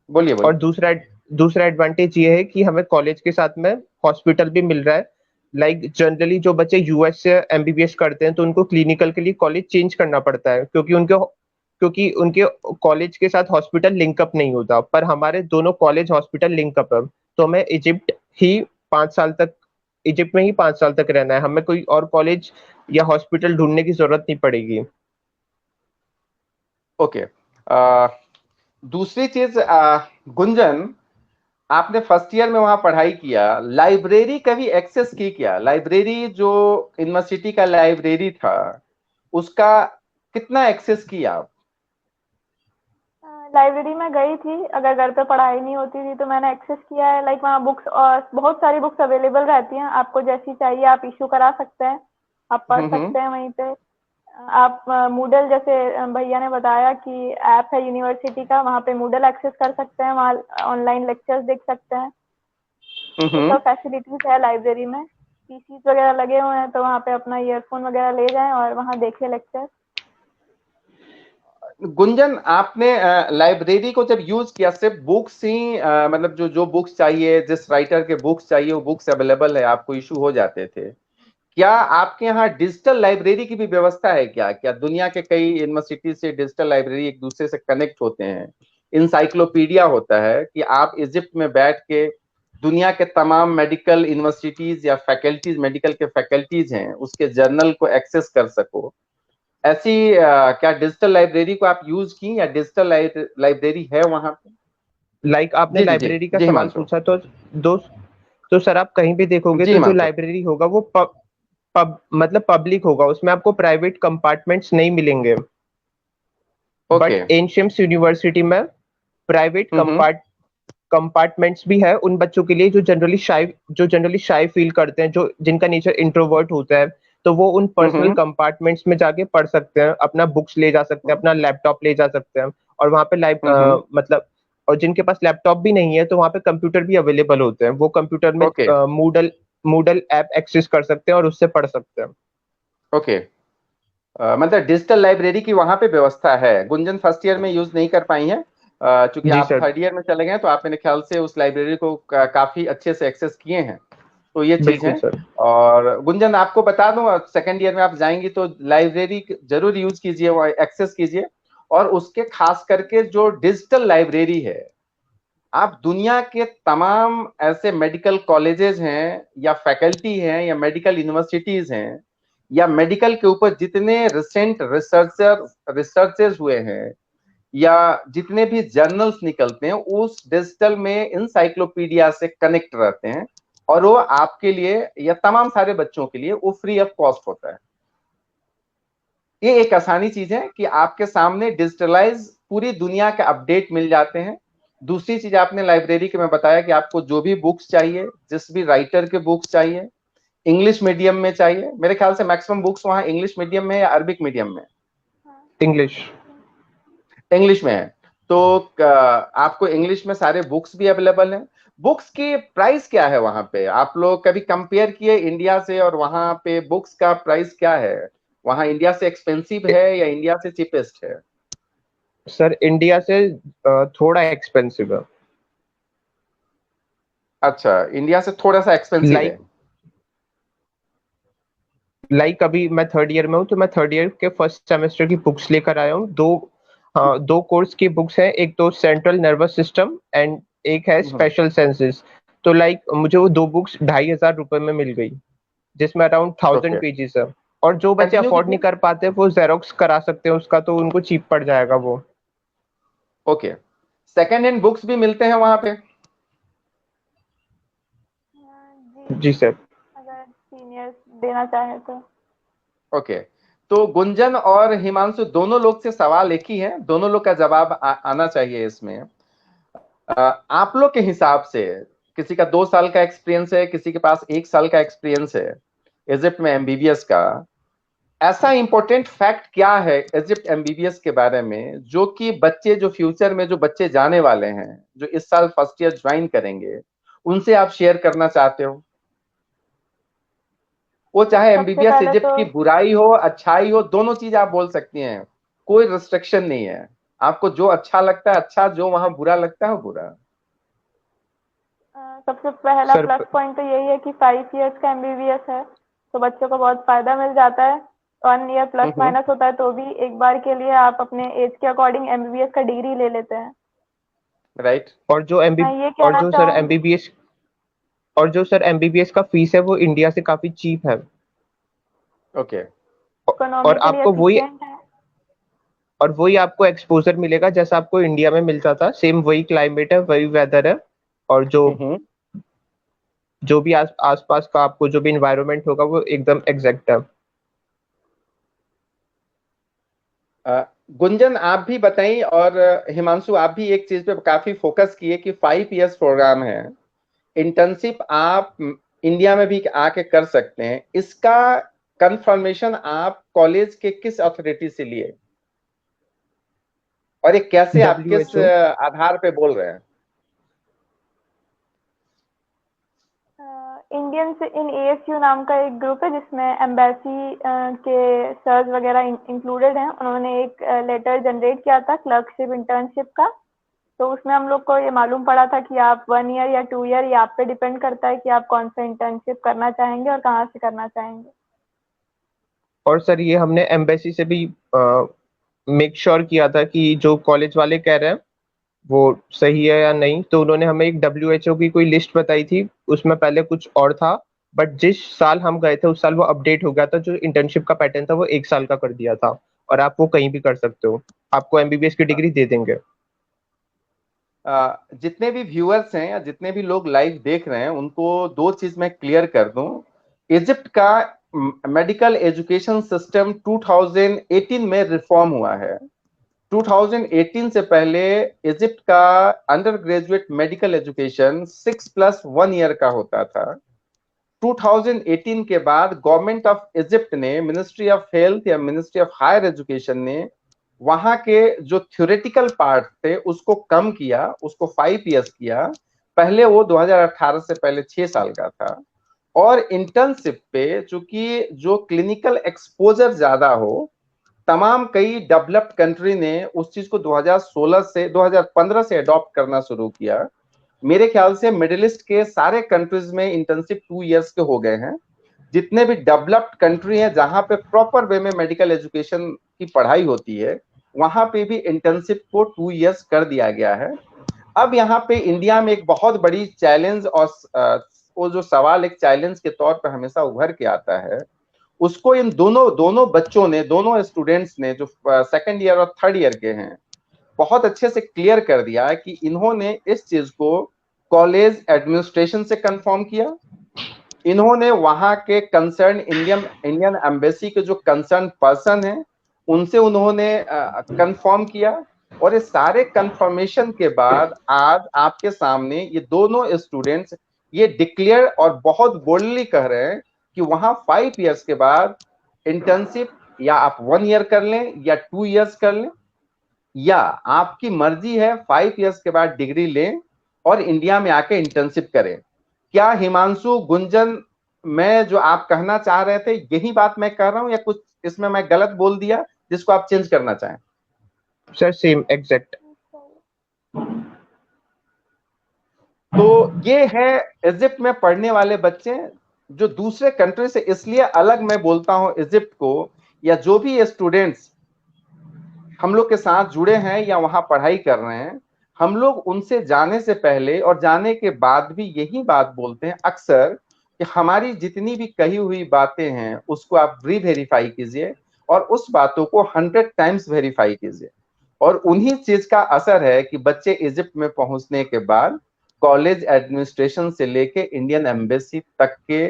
बोलिए और बोलिए। दूसरा एडवांटेज ये है कि हमें कॉलेज के साथ में हॉस्पिटल भी मिल रहा है। लाइक जनरली जो बच्चे यूएस से एमबीबीएस करते हैं तो उनको क्लिनिकल के लिए कॉलेज चेंज करना पड़ता है, क्योंकि उनके कॉलेज के साथ हॉस्पिटल लिंकअप नहीं होता, पर हमारे दोनों कॉलेज हॉस्पिटल लिंकअप है। तो हमें ही 5 साल तक इजिप्ट में ही 5 साल तक रहना है, हमें कोई और कॉलेज या हॉस्पिटल ढूंढने की जरूरत नहीं पड़ेगी। ओके। दूसरी चीज, गुंजन, आपने फर्स्ट ईयर में वहां पढ़ाई किया, लाइब्रेरी कभी एक्सेस की क्या? लाइब्रेरी जो यूनिवर्सिटी का लाइब्रेरी था उसका कितना एक्सेस किया आप? लाइब्रेरी में गई थी, अगर घर पे पढ़ाई नहीं होती थी तो मैंने एक्सेस किया है। लाइक वहाँ बुक्स और बहुत सारी बुक्स अवेलेबल रहती हैं, आपको जैसी चाहिए आप इशू करा सकते हैं, आप पढ़ हम्म। सकते हैं वहीं पे। आप मूडल, जैसे भैया ने बताया कि ऐप है यूनिवर्सिटी का, वहाँ पे मूडल एक्सेस कर सकते हैं, वहाँ ऑनलाइन लेक्चर्स देख सकते हैं। ये हम्म। सब फैसिलिटीज है लाइब्रेरी में। पीसीज वगैरह लगे हुए हैं तो वहाँ पे अपना ईयरफोन वगैरह ले जाएं और वहाँ देखें लेक्चर। गुंजन, आपने लाइब्रेरी को जब यूज किया, सिर्फ बुक्स ही मतलब जो जो बुक्स चाहिए, जिस राइटर के बुक्स चाहिए वो बुक्स अवेलेबल है, आपको इशू हो जाते थे? क्या आपके यहाँ डिजिटल लाइब्रेरी की भी व्यवस्था है क्या? क्या दुनिया के कई यूनिवर्सिटी से डिजिटल लाइब्रेरी एक दूसरे से कनेक्ट होते हैं? इंसाइक्लोपीडिया होता है कि आप इजिप्ट में बैठ के दुनिया के तमाम मेडिकल यूनिवर्सिटीज या फैकल्टीज, मेडिकल के फैकल्टीज हैं उसके जर्नल को एक्सेस कर सको। ऐसी क्या डिजिटल लाइब्रेरी को आप यूज की, या डिजिटल लाइब्रेरी है वहां पे? लाइक आपने जी जी जी लाइब्रेरी का जी सवाल हिमांशु। पूछा, दो तो सर आप कहीं भी देखोगे जी तो जो हिमांशु। लाइब्रेरी होगा वो मतलब पब्लिक होगा, उसमें आपको प्राइवेट कंपार्टमेंट्स नहीं मिलेंगे। But okay. एनशियम्स यूनिवर्सिटी में प्राइवेट हम्म। कंपार्टमेंट्स भी है उन बच्चों के लिए जो जनरली शाई फील करते हैं, जो जिनका नेचर इंट्रोवर्ट होता है। तो वो उन पर्सनल हम्म। कंपार्टमेंट्स में जाके पढ़ सकते हैं, अपना बुक्स ले जा सकते हैं, अपना लैपटॉप ले जा सकते हैं। और वहाँ पे हम्म। मतलब और जिनके पास लैपटॉप भी नहीं है तो वहाँ पे कंप्यूटर भी अवेलेबल होते हैं, वो कंप्यूटर में okay Moodle Moodle app access कर सकते हैं और उससे पढ़ सकते हैं। ओके। मतलब डिजिटल लाइब्रेरी की वहां पे व्यवस्था है। गुंजन फर्स्ट ईयर में यूज नहीं कर पाई हैं, चूंकि जी आप सर। थर्ड ईयर में चले गए, तो आप मेरे ख्याल से उस लाइब्रेरी को काफी अच्छे से एक्सेस किए हैं। तो ये चीज बिल्कुल है। सर। और गुंजन, आपको बता दूं, सेकंड ईयर में आप जाएंगी तो लाइब्रेरी जरूर यूज कीजिए, वो एक्सेस कीजिए। और उसके खास करके जो डिजिटल लाइब्रेरी है, आप दुनिया के तमाम ऐसे मेडिकल कॉलेजेस हैं या फैकल्टी हैं या मेडिकल यूनिवर्सिटीज हैं या मेडिकल के ऊपर जितने रिसेंट रिसर्चेस हुए हैं या जितने भी जर्नल्स निकलते हैं, उस डिजिटल में इंसाइक्लोपीडिया से कनेक्ट रहते हैं। और वो आपके लिए या तमाम सारे बच्चों के लिए वो फ्री ऑफ कॉस्ट होता है। ये एक आसानी चीज है कि आपके सामने डिजिटलाइज पूरी दुनिया के अपडेट मिल जाते हैं। दूसरी चीज, आपने लाइब्रेरी के में बताया कि आपको जो भी बुक्स चाहिए, जिस भी राइटर के बुक्स चाहिए, इंग्लिश मीडियम में चाहिए, मेरे ख्याल से मैक्सिमम बुक्स वहाँ इंग्लिश मीडियम में या अरबिक मीडियम में? इंग्लिश। इंग्लिश में है। तो आपको इंग्लिश में सारे बुक्स भी अवेलेबल हैं। बुक्स की प्राइस क्या है वहां पे? आप लोग कभी कंपेयर किए इंडिया से, और वहां पे बुक्स का प्राइस क्या है? वहां इंडिया से एक्सपेंसिव है या इंडिया से चीपेस्ट है? सर इंडिया से थोड़ा एक्सपेंसिव है। अच्छा, इंडिया से थोड़ा सा एक्सपेंसिव है। लाइक लाइक अभी मैं थर्ड ईयर में हूँ, तो मैं थर्ड ईयर के फर्स्ट सेमेस्टर की बुक्स लेकर आया हूँ। हाँ, 2 कोर्स की बुक्स हैं, एक तो सेंट्रल नर्वस सिस्टम एंड एक है हम्म। Special senses. तो लाइक मुझे वो 2 बुक्स 2,500 रुपये में मिल गई, जिसमें अराउंड 1000 ओके, पेजेस है। और जो बच्चे कंटिन्यू अफोर्ड नहीं कीजिए। कर पाते वो जेरोक्स करा सकते हैं उसका, तो उनको चीप पड़ जाएगा वो। ओके। सेकेंड हैंड बुक्स भी मिलते हैं वहां पे? जी, जी सर। अगर सीनियर्स देना चाहे तो। ओके। तो गुंजन और हिमांशु, दोनों लोग से सवाल एक ही है, दोनों लोग का जवाब आना चाहिए इसमें। आप लोग के हिसाब से, किसी का 2 साल का एक्सपीरियंस है, किसी के पास 1 साल का एक्सपीरियंस है इजिप्ट में एमबीबीएस का, ऐसा इंपॉर्टेंट फैक्ट क्या है इजिप्ट एमबीबीएस के बारे में जो कि बच्चे, जो फ्यूचर में जो बच्चे जाने वाले हैं, जो इस साल फर्स्ट ईयर ज्वाइन करेंगे, उनसे आप शेयर करना चाहते हो? वो चाहे सबसे एमबीबीएस पहले इजिप्ट तो की बुराई हो अच्छाई हो, दोनों चीज आप बोल सकती हैं, कोई रिस्ट्रिक्शन नहीं है। आपको जो अच्छा लगता है अच्छा, जो वहां बुरा लगता है वो बुरा। सबसे पहला सर प्लस पॉइंट तो यही है कि 5 इयर्स का एमबीबीएस है, तो बच्चों को बहुत फायदा मिल जाता है। 1 ईयर प्लस हम्म। माइनस होता है तो भी एक बार के लिए आप अपने एज के अकॉर्डिंग एमबीबीएस का डिग्री ले लेते हैं। राइट। और जो मैं ये और कहना जो सर चाहूंगी, एमबीबीएस और जो सर एमबीबीएस का फीस है वो इंडिया से काफी चीप है। ओके। और इकोनॉमिकली आपको वही एफिशिएंट है। और वही आपको एक्सपोजर मिलेगा जैसा आपको इंडिया में मिलता था, सेम वही क्लाइमेट है, वही वेदर है। और हम्म। जो भी आसपास का आपको जो भी इन्वायरमेंट होगा वो एकदम एग्जैक्ट है। गुंजन आप भी बताइए, और हिमांशु आप भी एक चीज पे काफी फोकस किए कि 5 इयर्स प्रोग्राम है, इंटर्नशिप आप इंडिया में भी आके कर सकते हैं। इसका कंफर्मेशन आप कॉलेज के किस अथॉरिटी से लिए, और ये कैसे आप किस WHO। आधार पे बोल रहे हैं? इंडियन से इन एएसयू नाम का एक ग्रुप है जिसमें एम्बेसी के सर्स वगैरह इंक्लूडेड हैं। उन्होंने एक लेटर जनरेट किया था क्लर्कशिप इंटर्नशिप का, तो उसमें हम लोग को ये मालूम पड़ा था कि आप 1 ईयर या 2 ईयर, ये आप पे डिपेंड करता है कि आप कौन सा इंटर्नशिप करना चाहेंगे और कहाँ से करना चाहेंगे। और सर ये हमने एम्बेसी से भी मेक श्योर किया था कि जो कॉलेज वाले कह रहे हैं वो सही है या नहीं। तो उन्होंने हमें एक WHO की कोई लिस्ट बताई थी, उसमें पहले कुछ और था, बट जिस साल हम गए थे उस साल वो अपडेट हो गया था। जो इंटर्नशिप का पैटर्न था वो 1 साल का कर दिया था, और आप वो कहीं भी कर सकते हो, आपको एमबीबीएस की डिग्री दे देंगे। जितने भी व्यूअर्स हैं या जितने भी लोग लाइव देख रहे हैं उनको दो चीज मैं क्लियर कर दूं। इजिप्ट का मेडिकल एजुकेशन सिस्टम 2018 में रिफॉर्म हुआ है। 2018 से पहले इजिप्ट का under graduate medical education 6+1 year का होता था। 2018 के बाद गवर्नमेंट ऑफ इजिप्ट ने, मिनिस्ट्री ऑफ हेल्थ या मिनिस्ट्री ऑफ हायर एजुकेशन ने वहां के जो थ्योरेटिकल पार्ट थे उसको कम किया, उसको 5 इयर्स किया। पहले वो 2018 से पहले 6 साल का था। और इंटर्नशिप पे चूंकि जो क्लिनिकल एक्सपोजर ज्यादा हो, तमाम कई डेवलप्ड कंट्री ने उस चीज को 2016 से 2015 से अडॉप्ट करना शुरू किया। मेरे ख्याल से मिडिल ईस्ट के सारे कंट्रीज में इंटर्नशिप 2 इयर्स के हो गए हैं। जितने भी डेवलप्ड कंट्री हैं जहां पे प्रॉपर वे में मेडिकल एजुकेशन की पढ़ाई होती है, वहां पे भी इंटर्नशिप को 2 इयर्स कर दिया गया है। अब यहाँ पे इंडिया में एक बहुत बड़ी चैलेंज, और वो जो सवाल एक चैलेंज के तौर पर हमेशा उभर के आता है, उसको इन दोनों दोनों बच्चों ने, दोनों स्टूडेंट्स ने जो 2nd ईयर और 3rd ईयर के हैं, बहुत अच्छे से क्लियर कर दिया है कि इन्होंने इस चीज को कॉलेज एडमिनिस्ट्रेशन से कंफर्म किया। इन्होंने वहां के कंसर्न इंडियन एम्बेसी के जो कंसर्न पर्सन हैं उनसे उन्होंने कंफर्म किया। और ये सारे कंफर्मेशन के बाद आज आपके सामने ये दोनों स्टूडेंट्स ये डिक्लेयर और बहुत बोल्डली कह रहे हैं कि वहां 5 इयर्स के बाद इंटर्नशिप या आप 1 ईयर कर लें या 2 इयर्स कर लें, या आपकी मर्जी है 5 इयर्स के बाद डिग्री लें और इंडिया में आके इंटर्नशिप करें। क्या हिमांशु, गुंजन, मैं जो आप कहना चाह रहे थे यही बात मैं कह रहा हूं, या कुछ इसमें मैं गलत बोल दिया जिसको आप चेंज करना चाहें? Sir same exact. तो ये है इजिप्ट में पढ़ने वाले बच्चे जो दूसरे कंट्री से, इसलिए अलग मैं बोलता हूं इजिप्ट को, या जो भी स्टूडेंट्स हम लोग के साथ जुड़े हैं या वहां पढ़ाई कर रहे हैं, हम लोग उनसे जाने से पहले और जाने के बाद भी यही बात बोलते हैं अक्सर कि हमारी जितनी भी कही हुई बातें हैं उसको आप री-वेरीफाई कीजिए और उस बातों को 100 टाइम्स वेरीफाई कीजिए। और उन्हीं चीज का असर है कि बच्चे इजिप्ट में पहुंचने के बाद कॉलेज एडमिनिस्ट्रेशन से लेके इंडियन एम्बेसी तक के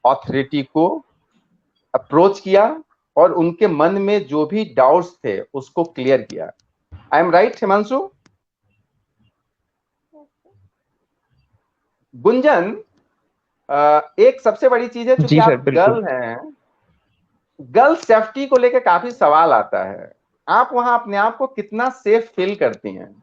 अथॉरिटी को अप्रोच किया और उनके मन में जो भी डाउट्स थे उसको क्लियर किया। I am right Himanshu? Gunjan, एक सबसे बड़ी चीज है, चूंकि जी सर आप बिल्कुल। गर्ल हैं, गर्ल सेफ्टी को लेकर काफी सवाल आता है। आप वहां अपने आप को कितना सेफ फील करती हैं?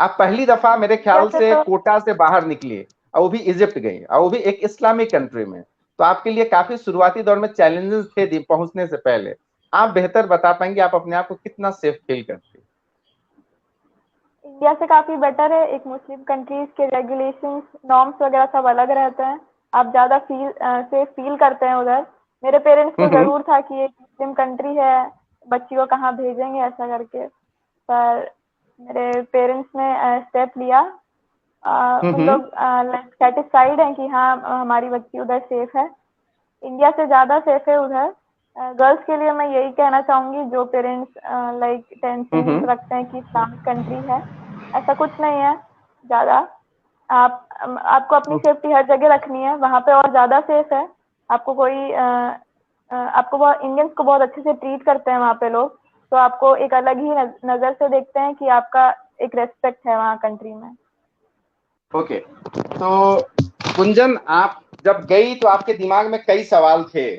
आप पहली दफा मेरे ख्याल वैसे से तो कोटा से बाहर निकली और वो भी इजिप्ट गई और वो भी एक इस्लामिक कंट्री में, तो आपके लिए काफी शुरुआती दौर में चैलेंजेस थे पहुंचने से पहले। आप बेहतर बता पाएंगे आप अपने आप को कितना सेफ फील करते हैं? इंडिया से काफी बेटर है। एक मुस्लिम कंट्रीज के रेगुलेशंस, नॉर्म्स वगैरह सब अलग रहते हैं। आप ज्यादा सेफ फील करते हैं उधर। मेरे पेरेंट्स को हम्म जरूर था कि एक मुस्लिम कंट्री है, बच्ची को कहाँ भेजेंगे ऐसा करके, पर मेरे पेरेंट्स ने स्टेप लिया। उन हम्म लोग लाइक सेटिस्फाइड हैं कि हाँ हमारी बच्ची उधर सेफ है। इंडिया से ज़्यादा सेफ है उधर। गर्ल्स के लिए मैं यही कहना चाहूँगी, जो पेरेंट्स लाइक टेंशन हम्म रखते हैं कि इस्लामिक कंट्री है, ऐसा कुछ नहीं है ज़्यादा। आपको अपनी सेफ्टी हर जगह रखनी है, वहाँ पे और ज़्यादा सेफ है। आपको कोई आपको बहुत, इंडियंस को बहुत अच्छे से ट्रीट करते हैं वहाँ पे लोग, तो आपको एक अलग ही नज़र से देखते हैं कि आपका एक रेस्पेक्ट है वहाँ कंट्री में। ओके, तो कुंजन आप जब गई तो आपके दिमाग में कई सवाल थे,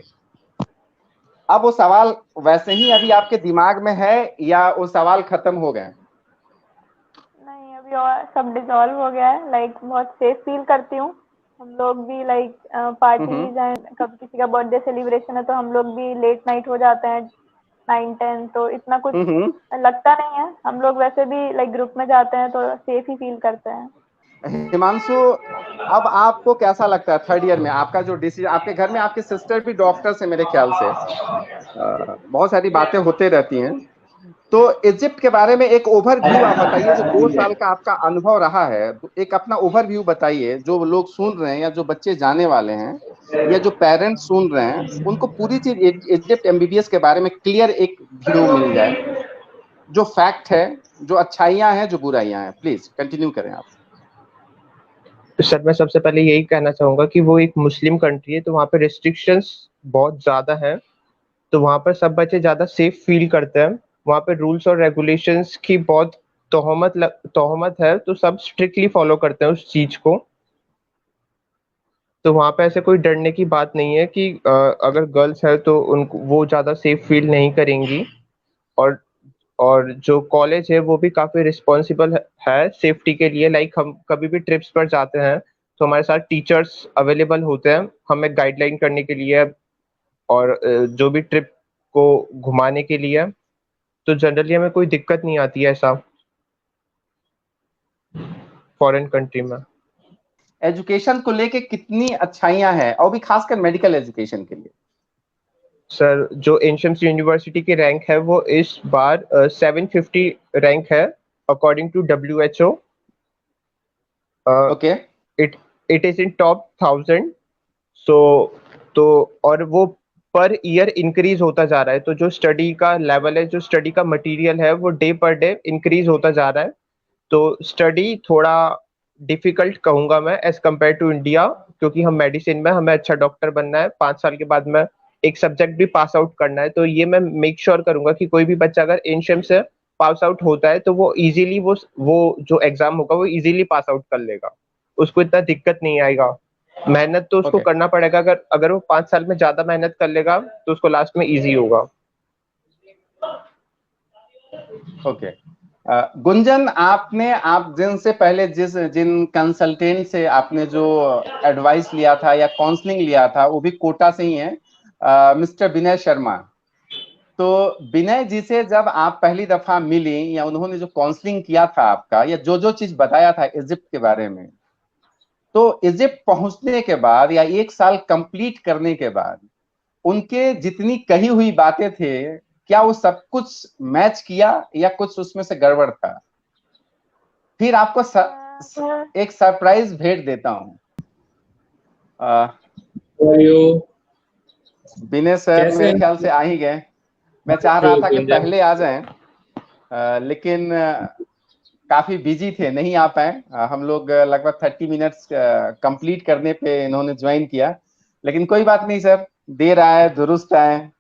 अब वो सवाल वैसे ही अभी आपके दिमाग में है या वो सवाल खत्म हो गए? नहीं, अभी और सब डिसॉल्व हो गया है। लाइक बहुत सेफ फील करती हूँ। हम लोग भी लाइक हम्म पार्टीज एंड कभी किसी का बर्थडे सेलिब्रेशन है तो हम लोग भी लेट नाइट हो जाते हैं, 9-10, तो इतना कुछ हम्म लगता नहीं है। हम लोग वैसे भी लाइक ग्रुप में जाते हैं तो सेफ ही फील करते हैं। हिमांशु, अब आपको कैसा लगता है थर्ड ईयर में आपका जो डिसीजन, आपके घर में आपके सिस्टर भी डॉक्टर्स है मेरे ख्याल से, बहुत सारी बातें होते रहती हैं, तो इजिप्ट के बारे में एक ओवरव्यू आप बताइए, जो 2 साल का आपका अनुभव रहा है, एक अपना ओवरव्यू बताइए, जो लोग सुन रहे हैं या जो बच्चे जाने वाले हैं या जो पेरेंट्स सुन रहे हैं, उनको पूरी चीज इजिप्ट एमबीबीएस के बारे में क्लियर एक व्यू मिल जाए, जो फैक्ट है, जो अच्छाइयां हैं, जो बुराइयां हैं। प्लीज कंटिन्यू करें आप। सर मैं सबसे पहले यही कहना चाहूंगा कि वो एक मुस्लिम कंट्री है, तो वहाँ पे रिस्ट्रिक्शंस बहुत ज्यादा हैं। तो वहाँ पर सब बच्चे ज्यादा सेफ फील करते हैं। वहाँ पे रूल्स और रेगुलेशंस की बहुत तोहमत है, तो सब स्ट्रिक्टली फॉलो करते हैं उस चीज को। तो वहाँ पे ऐसे कोई डरने की बात नहीं है कि अगर गर्ल्स है तो उनको वो ज्यादा सेफ फील नहीं करेंगी। और और जो कॉलेज है वो भी काफी रिस्पॉन्सिबल है सेफ्टी के लिए। लाइक हम कभी भी ट्रिप्स पर जाते हैं तो हमारे साथ टीचर्स अवेलेबल होते हैं हमें गाइडलाइन करने के लिए, और जो भी ट्रिप को घुमाने के लिए। तो जनरली हमें कोई दिक्कत नहीं आती है ऐसा फॉरेन कंट्री में। एजुकेशन को लेके कितनी अच्छाइयां हैं, और भी खासकर मेडिकल एजुकेशन के लिए? सर जो एनशम्स यूनिवर्सिटी की रैंक है वो इस बार 750 रैंक है according to WHO। Okay. It it is in top 1000। So तो और वो पर ईयर इंक्रीज होता जा रहा है। तो जो स्टडी का लेवल है, जो स्टडी का मटेरियल है, वो डे पर डे इंक्रीज होता जा रहा है। तो स्टडी थोड़ा डिफिकल्ट कहूंगा मैं एज कम्पेयर टू इंडिया, क्योंकि हम मेडिसिन में हमें अच्छा डॉक्टर बनना है, 5 साल के बाद में एक सब्जेक्ट भी पास आउट करना है। तो ये मैं मेक श्योर करूंगा कि कोई भी बच्चा अगर एनशम से पास आउट होता है तो वो इजीली वो जो एग्जाम होगा वो इजीली पास आउट कर लेगा, उसको इतना दिक्कत नहीं आएगा। मेहनत तो उसको ओके करना पड़ेगा, अगर अगर वो 5 साल में ज्यादा मेहनत कर लेगा तो उसको लास्ट में इजी होगा। ओके। गुंजन, आप जिनसे पहले जिन कंसल्टेंट से आपने जो एडवाइस लिया था या काउंसलिंग लिया था, वो भी कोटा से ही है, मिस्टर विनय शर्मा। तो विनय जी से जब आप पहली दफा मिली या उन्होंने जो काउंसलिंग किया था आपका, या जो जो चीज बताया था इजिप्ट के बारे में, तो इजिप्ट पहुंचने के बाद या 1 साल कंप्लीट करने के बाद उनके जितनी कही हुई बातें थे, क्या वो सब कुछ मैच किया या कुछ उसमें से गड़बड़ था? फिर आपको एक सरप्राइज भेंट देता हूँ। विनय सर कैसे मेरे हैं? ख्याल से आ ही गए। मैं चाह रहा था कि पहले आ जाएं, लेकिन काफी बिजी थे, नहीं आ पाए। हम लोग लगभग 30 मिनट्स कंप्लीट करने पे इन्होंने ज्वाइन किया, लेकिन कोई बात नहीं सर, देर आए दुरुस्त आए।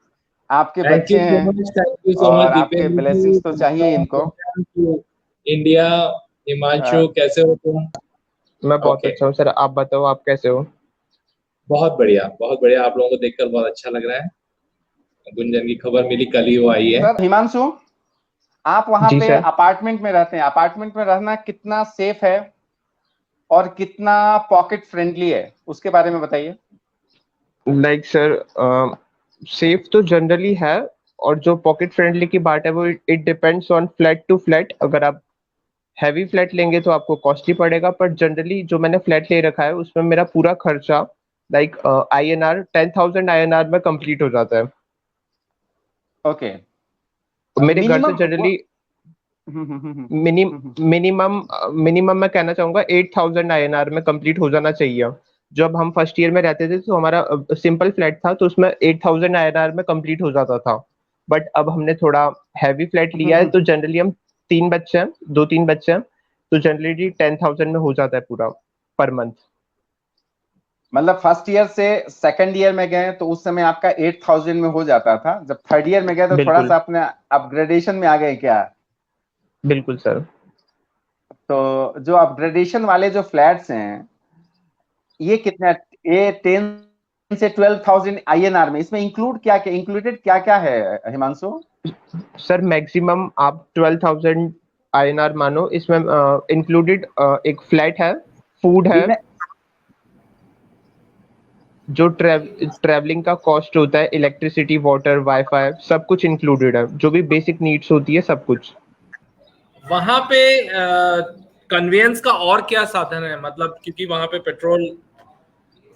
आपके थैंक यू बच्चे सो हैं much, thank you so much और आपके दीपेंद्र ब्लेसिंग्स तो चाहिए इनको। जी। इंडिया, हिमांशु कैसे हो तुम? मैं बहुत ओके, अच्छा हूँ सर, आप बताओ आप कैसे हो। बहुत बढ़िया बहुत बढ़िया। आप लोगों को देखकर बहुत अच्छा लग रहा है। गुंजन की खबर मिली, कल ही वो आई है। सर हिमांशु, आप वहां जी पे सर। अपार्टमेंट में रहते हैं, अपार्टमेंट में रहना कितना सेफ है और कितना पॉकेट फ्रेंडली है, उसके बारे में बताइए। लाइक सर, सेफ तो जनरली है, और जो पॉकेट फ्रेंडली की बात है वो it depends on flat to flat. अगर आप हैवी फ्लैट लेंगे तो आपको कॉस्टली पड़ेगा, पर जनरली जो मैंने फ्लैट ले रखा है उसमें मेरा पूरा खर्चा लाइक INR 10,000 INR में कंप्लीट हो जाता है। ओके। मेरे घर से मिनिमम जनरली मिनिमम मिनिमम मैं कहना चाहूंगा 8,000 INR में कंप्लीट हो जाना चाहिए। जब हम फर्स्ट ईयर में रहते थे तो हमारा सिंपल फ्लैट था, तो उसमें 8,000 INR में कंप्लीट हो जाता था। बट अब हमने थोड़ा हैवी फ्लैट लिया है, तो जनरली हम तीन बच्चे हैं, दो तीन बच्चे हैं, तो जनरली 10,000 में हो जाता है पूरा पर मंथ। मतलब फर्स्ट ईयर से सेकंड ईयर में गए तो उस समय आपका 8,000 में हो जाता था, जब थर्ड ईयर में गए तो थोड़ा बिल्कुल सा अपने अपग्रेडेशन में आ गए क्या? बिल्कुल सर। तो जो अपग्रेडेशन वाले जो फ्लैट्स हैं, ये कितना, ये 10 से 12,000 INR में, इसमें इंक्लूड क्या क्या, इंक्लूडेड क्या क्या है हिमांशु? सर मैक्सिमम आप 12,000 INR मानो, इसमें इंक्लूडेड एक फ्लैट है, फूड है, बिना जो ट्रैवलिंग का कॉस्ट होता है, इलेक्ट्रिसिटी, वाटर, वाईफाई, सब कुछ इंक्लूडेड है, जो भी बेसिक नीड्स होती है सब कुछ। वहां पे कन्वेंस का और क्या साधन है, मतलब क्योंकि वहां पे पेट्रोल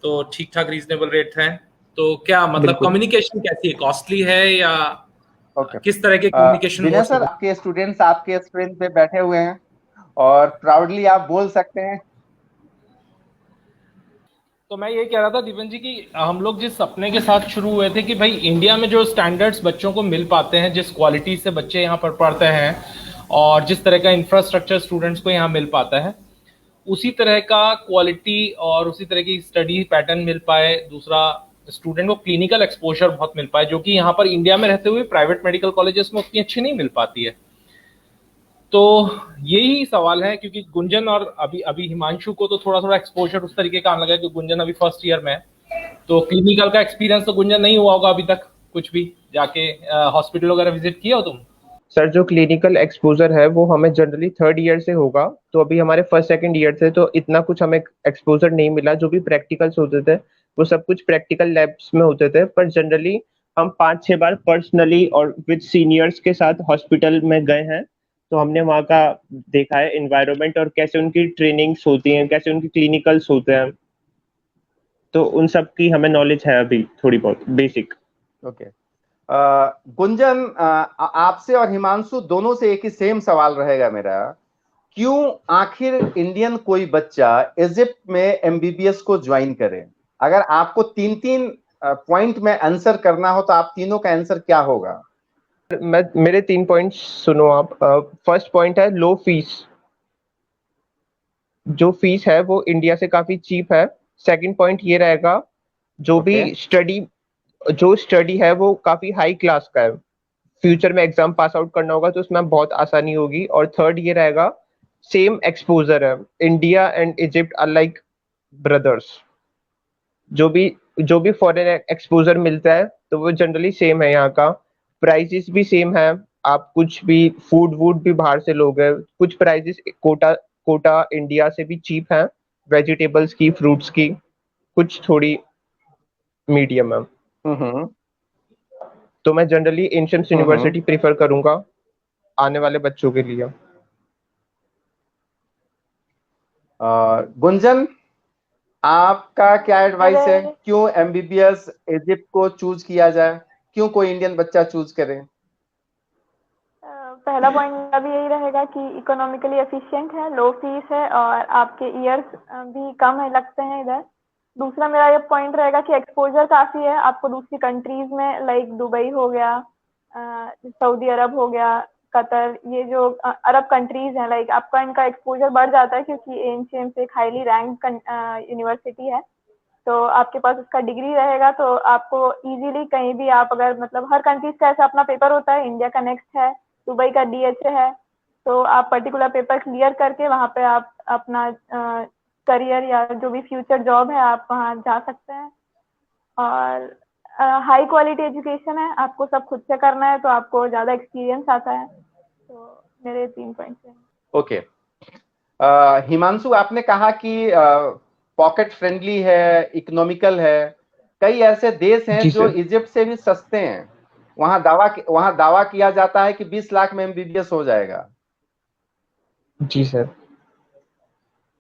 तो ठीक ठाक रीजनेबल रेट है, तो क्या मतलब बिल्कुल कम्युनिकेशन कैसी है, कॉस्टली है या ओके। किस तरह के कम्युनिकेशन विनय मोड्स सर, हैं? आपके स्टूडेंट्स आपके स्क्रीन पे बैठे हुए हैं और प्राउडली आप बोल सकते हैं। तो मैं ये कह रहा था दीपन जी कि हम लोग जिस सपने के साथ शुरू हुए थे कि भाई इंडिया में जो स्टैंडर्ड्स बच्चों को मिल पाते हैं, जिस क्वालिटी से बच्चे यहाँ पर पढ़ते हैं और जिस तरह का इंफ्रास्ट्रक्चर स्टूडेंट्स को यहाँ मिल पाता है, उसी तरह का क्वालिटी और उसी तरह की स्टडी पैटर्न मिल पाए। दूसरा, स्टूडेंट को क्लिनिकल एक्सपोजर बहुत मिल पाए, जो कि यहाँ पर इंडिया में रहते हुए प्राइवेट मेडिकल कॉलेजेस में उतनी अच्छी नहीं मिल पाती है। तो यही सवाल है, क्योंकि गुंजन और अभी अभी हिमांशु को तो थोड़ा थोड़ा एक्सपोजर उस तरीके का आने लगा है कि गुंजन अभी फर्स्ट ईयर में है, तो क्लिनिकल का एक्सपीरियंस तो गुंजन नहीं हुआ होगा अभी तक कुछ भी, जाके हॉस्पिटल वगैरह विजिट किया हो तुम? सर, जो क्लिनिकल एक्सपोजर है वो हमें जनरली थर्ड ईयर से होगा, तो अभी हमारे फर्स्ट सेकंड ईयर थे, तो इतना कुछ हमें एक्सपोजर नहीं मिला। जो भी प्रैक्टिकल्स होते थे वो सब कुछ प्रैक्टिकल लैब्स में होते थे, पर जनरली हम 5-6 बार पर्सनली और विद सीनियर्स के साथ हॉस्पिटल में गए हैं, तो हमने वहाँ का देखा है इन्वायरमेंट और कैसे उनकी ट्रेनिंग्स होती हैं, कैसे उनकी क्लिनिकल्स होते हैं, तो उन सब की हमें नॉलेज है अभी थोड़ी बहुत बेसिक। ओके। गुंजन, आपसे और हिमांशु दोनों से एक ही सेम सवाल रहेगा मेरा। क्यों आखिर इंडियन कोई बच्चा इजिप्ट में एमबीबीएस को ज्वाइन करे? अगर आपको तीन तीन पॉइंट में आंसर करना हो तो आप तीनों का आंसर क्या होगा? मैं मेरे 3 पॉइंट्स सुनो आप। फर्स्ट पॉइंट है लो फीस। जो फीस है वो इंडिया से काफी चीप है। सेकंड पॉइंट ये रहेगा, जो भी ओके। स्टडी है वो काफी हाई क्लास का है। फ्यूचर में एग्जाम पास आउट करना होगा तो उसमें बहुत आसानी होगी। और थर्ड ये रहेगा, सेम एक्सपोजर है। India and Egypt are like brothers. जो भी जो भी फॉरेन एक्सपोजर मिलता है तो वो जनरली सेम है यहाँ का। प्राइसेस भी सेम है। आप कुछ भी फूड वूड भी बाहर से लोगे, कुछ प्राइसेस कोटा कोटा इंडिया से भी चीप है, वेजिटेबल्स की, फ्रूट्स की, कुछ थोड़ी मीडियम है। हम्म तो मैं जनरली एशियम्स हम्म। यूनिवर्सिटी प्रेफर करूंगा आने वाले बच्चों के लिए। गुंजन, आपका क्या एडवाइस है? मेरे क्यों एमबीबीएस इजिप्ट को चूज किया जाए? क्यों कोई इंडियन बच्चा चूज करे? पहला पॉइंट मेरा भी यही रहेगा कि इकोनॉमिकली एफिशिएंट है, लो फीस है और आपके ईयर्स भी कम है लगते हैं इधर। दूसरा मेरा ये पॉइंट रहेगा कि एक्सपोजर काफ़ी है आपको दूसरी कंट्रीज में, लाइक दुबई हो गया, सऊदी अरब हो गया, कतर, ये जो अरब कंट्रीज हैं, लाइक आपका इनका एक्सपोजर बढ़ जाता है क्योंकि एनसीएम एक हाईली रैंक यूनिवर्सिटी है। तो आपके पास उसका डिग्री रहेगा तो आपको इजीली कहीं भी आप अगर मतलब हर कंट्रीज का ऐसा अपना पेपर होता है, इंडिया का नेक्स्ट है, दुबई का डीएचए है, तो आप पर्टिकुलर पेपर क्लियर करके वहाँ पे आप अपना करियर या जो भी फ्यूचर जॉब है आप वहाँ जा सकते हैं। और हाई क्वालिटी एजुकेशन है, आपको सब खुद से करना है तो आपको ज़्यादा एक्सपीरियंस आता है। तो तो मेरे 3 पॉइंट हैं। ओके, हिमांशु, आपने कहा कि पॉकेट फ्रेंडली है, इकोनॉमिकल है। कई ऐसे देश हैं जी जो सर। इजिप्ट से भी सस्ते हैं। वहां दावा किया जाता है कि 20 लाख में एमबीबीएस हो जाएगा। जी सर।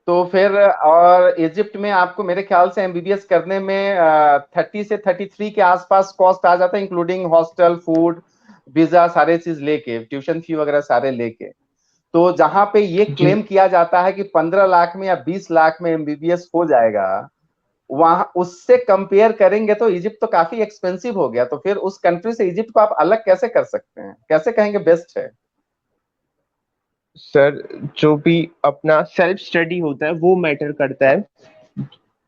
तो फिर और इजिप्ट में आपको मेरे ख्याल से एमबीबीएस करने में 30 से 33 के आसपास कॉस्ट आ जाता है, इंक्लूडिंग हॉस्टल, फूड, वीजा, सारे चीज लेके, ट्यूशन फी वगैरह सारे लेके। तो जहां पे ये जी क्लेम किया जाता है कि 15 लाख में या 20 लाख में एमबीबीएस हो जाएगा, वहां उससे कंपेयर करेंगे तो इजिप्ट तो काफी एक्सपेंसिव हो गया। तो फिर उस कंट्री से इजिप्ट को आप अलग कैसे कर सकते हैं, कैसे कहेंगे बेस्ट है? सर, जो भी अपना सेल्फ स्टडी होता है वो मैटर करता है।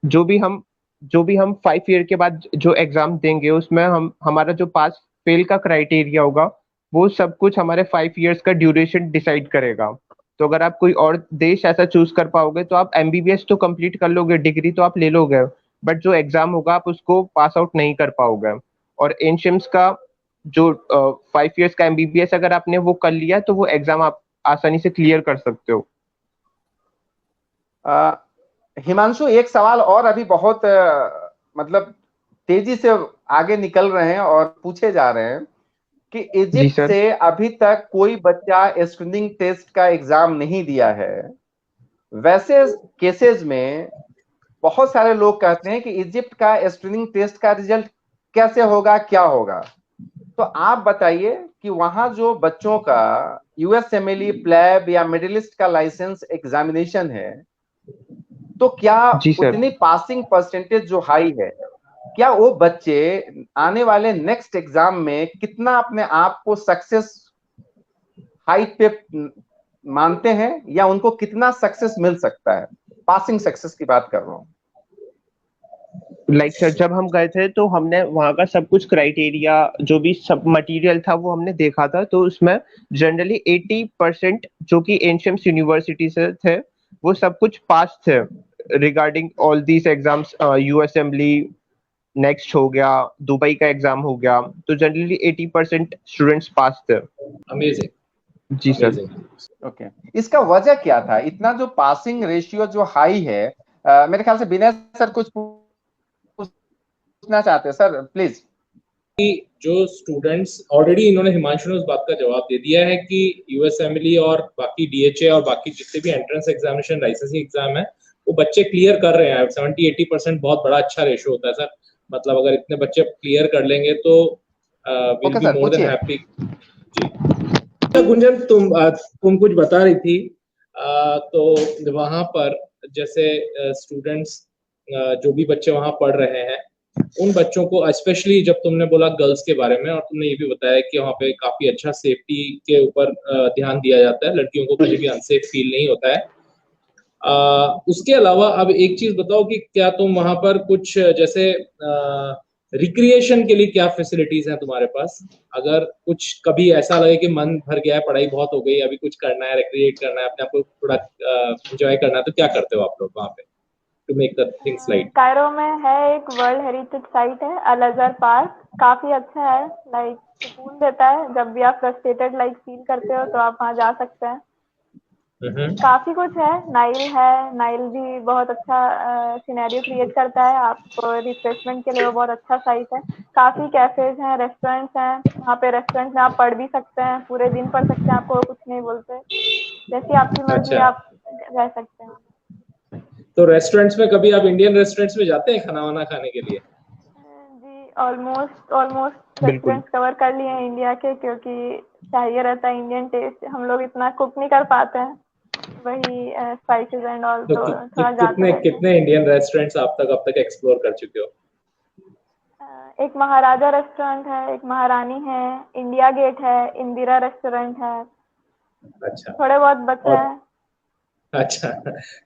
जो भी हम 5 ईयर के बाद जो एग्जाम देंगे उसमें हम हमारा जो पास फेल का क्राइटेरिया होगा वो सब कुछ हमारे 5 ईयर्स का ड्यूरेशन डिसाइड करेगा। तो अगर आप कोई और देश ऐसा चूज कर पाओगे तो आप एमबीबीएस तो कंप्लीट कर लोगे, डिग्री तो आप ले लोगे, बट जो एग्जाम होगा आप उसको पास आउट नहीं कर पाओगे। और एनशिम्स का जो 5 ईयर्स का एमबीबीएस अगर आपने वो कर लिया तो वो एग्जाम आप आसानी से क्लियर कर सकते हो। हिमांशु, एक सवाल और अभी बहुत मतलब तेजी से आगे निकल रहे हैं और पूछे जा रहे हैं कि जी इजिप्ट सर। से अभी तक कोई बच्चा स्क्रीनिंग टेस्ट का एग्जाम नहीं दिया है। वैसे केसेस में बहुत सारे लोग कहते हैं कि इजिप्ट का स्क्रीनिंग टेस्ट का रिजल्ट कैसे होगा, क्या होगा। तो आप बताइए कि वहां जो बच्चों का यूएसएमएलई, प्लैब या मिडिलिस्ट का लाइसेंस एग्जामिनेशन है, तो क्या जी सर। उतनी पासिंग परसेंटेज जो हाई है, क्या वो बच्चे आने वाले नेक्स्ट एग्जाम में कितना अपने आप को सक्सेस हाइट पे मानते हैं, या उनको कितना सक्सेस मिल सकता है? पासिंग सक्सेस की बात कर रहा हूं। लाइक सर, जब हम गए थे तो हमने वहाँ का सब कुछ क्राइटेरिया, जो भी सब मटेरियल था वो हमने देखा था। तो उसमें जनरली 80% जो कि एशियम्स यूनिवर्सिटी से थे वो सब कुछ पास थे रिगार्डिंग ऑल दीज एग्जाम्स। यूएसएमली नेक्स्ट हो गया, दुबई का एग्जाम हो गया, तो जनरली 80% स्टूडेंट्स पास थे। अमेजिंग। जी सर। ओके, इसका वजह क्या था, इतना जो पासिंग रेशियो जो हाई है? मेरे ख्याल से विनय सर कुछ पूछना चाहते हैं। Sir please. जो स्टूडेंट्स ऑलरेडी, इन्होंने हिमांशु ने उस बात का जवाब दे दिया है कि यूएसएमएलई और बाकी डीएचए और बाकी जितने भी एंट्रेंस एग्जामिनेशन, लाइसेंसिंग एग्जाम है, वो बच्चे क्लियर कर रहे हैं। 70-80% बहुत बड़ा अच्छा रेशियो होता है सर। मतलब अगर इतने बच्चे क्लियर कर लेंगे तो will be more than happy. Ji Gunjan, तुम कुछ बता रही थी। तो वहां पर जैसे स्टूडेंट्स, जो भी बच्चे वहां पढ़ रहे हैं, उन बच्चों को स्पेशली, जब तुमने बोला गर्ल्स के बारे में, और तुमने ये भी बताया कि वहाँ पे काफी अच्छा सेफ्टी के ऊपर ध्यान दिया जाता है, लड़कियों को कभी भी अनसेफ फील नहीं होता है। उसके अलावा अब एक चीज बताओ कि क्या तुम वहां पर कुछ जैसे रिक्रिएशन के लिए क्या फैसिलिटीज हैं तुम्हारे पास? अगर कुछ कभी ऐसा लगे कि मन भर गया है, पढ़ाई बहुत हो गई, अभी कुछ करना है, रिक्रिएट करना है, अपने आप को थोड़ा एंजॉय करना है, तो क्या करते हो आप लोग वहाँ पे to make the things light? Cairo में है एक वर्ल्ड हेरिटेज साइट है, अल अज़हर पार्क। काफी अच्छा है, लाइक सुकून देता है। जब भी आप फ्रस्ट्रेटेड लाइक फील करते हो तो आप वहाँ जा सकते हैं। काफी कुछ है, नाइल भी बहुत अच्छा सिनेरियो क्रिएट करता है। आपको रिफ्रेशमेंट के लिए वो बहुत अच्छा साइट है। काफी कैफेज हैं, रेस्टोरेंट्स हैं। वहाँ पे रेस्टोरेंट में आप पढ़ भी सकते हैं, पूरे दिन पढ़ सकते हैं, आपको वो कुछ नहीं बोलते। जैसी आपकी मर्जी अच्छा। आप रह सकते हैं। तो रेस्टोरेंट्स में कभी आप इंडियन रेस्टोरेंट्स में जाते हैं खाना वाना खाने के लिए? जी, ऑलमोस्ट बिल्कुल। रेस्टोरेंट्स कवर कर लिए हैं इंडिया के, क्योंकि चाहिए रहता है इंडियन टेस्ट। हम लोग इतना कुक नहीं कर पाते हैं, वही स्पाइसेस एंड ऑल, तो थोड़ा जाते रहते हैं। कितने इंडियन रेस्टोरेंट्स आप अब तक एक्सप्लोर कर चुके हो? एक महाराजा रेस्टोरेंट है, एक महारानी है, इंडिया गेट है, इंदिरा रेस्टोरेंट है। अच्छा। थोड़े बहुत बचे हैं। अच्छा,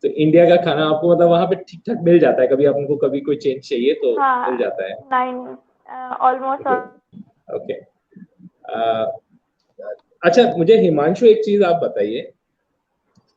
तो इंडिया का खाना आपको मतलब वहाँ पे ठीक ठाक मिल जाता है? कभी आपको कभी कोई चेंज चाहिए तो मिल जाता है? 9 ऑलमोस्ट। ओके। अच्छा, मुझे हिमांशु एक चीज आप बताइए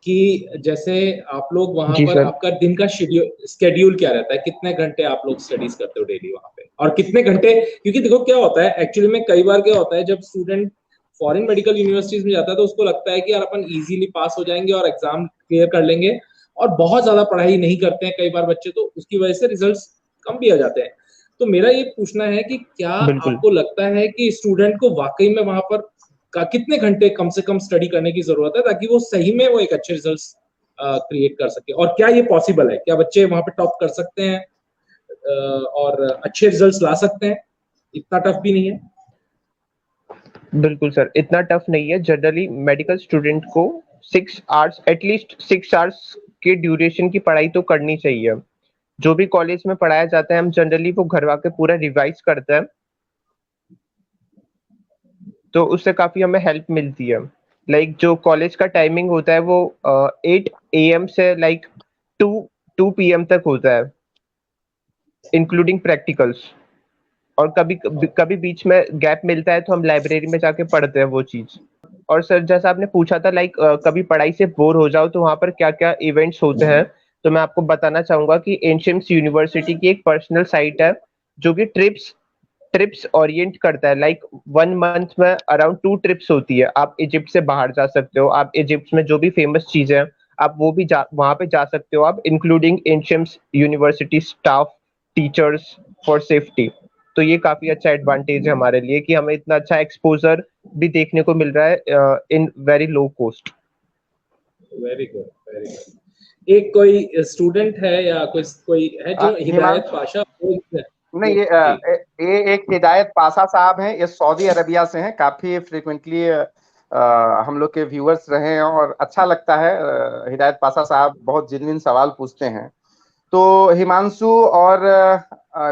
कि जैसे आप लोग वहां पर, आपका दिन का स्केड्यूल क्या रहता है? कितने घंटे आप लोग स्टडीज करते हो डेली वहां पे, और कितने घंटे? क्योंकि देखो क्या होता है एक्चुअली में, कई बार क्या होता है जब स्टूडेंट फॉरेन मेडिकल यूनिवर्सिटीज में जाता है तो उसको लगता है कि यार अपन इजीली पास हो जाएंगे और एग्जाम क्लियर कर लेंगे, और बहुत ज्यादा पढ़ाई नहीं करते हैं कई बार बच्चे, तो उसकी वजह से रिजल्ट्स कम भी आ जाते हैं। तो मेरा ये पूछना है कि क्या बिल्कुल। आपको लगता है कि स्टूडेंट को वाकई में वहां पर कितने घंटे कम से कम स्टडी करने की जरूरत है ताकि वो सही में वो एक अच्छे रिजल्ट्स क्रिएट कर सके, और क्या ये पॉसिबल है, क्या बच्चे वहां पे टॉप कर सकते हैं और अच्छे रिजल्ट्स ला सकते हैं? इतना टफ भी नहीं है। बिल्कुल सर, इतना टफ नहीं है। जनरली मेडिकल स्टूडेंट को 6 आवर्स, एटलीस्ट 6 आवर्स के ड्यूरेशन की पढ़ाई तो करनी चाहिए। जो भी कॉलेज में पढ़ाया जाता है हम जनरली वो घर आके पूरा रिवाइज करते हैं, तो उससे काफी हमें हेल्प मिलती है। लाइक जो कॉलेज का टाइमिंग होता है वो 8 AM से लाइक 2 PM तक होता है, इंक्लूडिंग प्रैक्टिकल्स। और कभी कभी बीच में गैप मिलता है तो हम लाइब्रेरी में जाके पढ़ते हैं वो चीज। और सर जैसा आपने पूछा था लाइक कभी पढ़ाई से बोर हो जाओ तो वहां पर क्या क्या इवेंट्स होते हैं, तो मैं आपको बताना चाहूंगा कि एशियम्स यूनिवर्सिटी की एक पर्सनल साइट है जो कि ट्रिप्स ओरिएंट करता है। लाइक 1 मंथ में अराउंड 2 ट्रिप्स होती है। आप इजिप्ट से बाहर जा सकते हो, आप इजिप्ट में जो भी फेमस चीजें हैं आप वो भी वहां पे जा सकते हो आप, इंक्लूडिंग एशियम्स university staff, teachers, for safety. तो ये काफी अच्छा एडवांटेज है हमारे लिए कि हमें इतना अच्छा एक्सपोजर भी देखने को मिल रहा है in very low cost. Very good, very good. एक कोई स्टूडेंट है या कोई है जो हिदायत पाशा? नहीं, ये एक हिदायत पाशा साहब हैं, ये सऊदी अरबिया से हैं, काफी फ्रिक्वेंटली हम लोग के व्यूअर्स रहे हैं और अच्छा लगता है। हिदायत पाशा साहब बहुत जेन्युइन सवाल पूछते हैं। तो हिमांशु और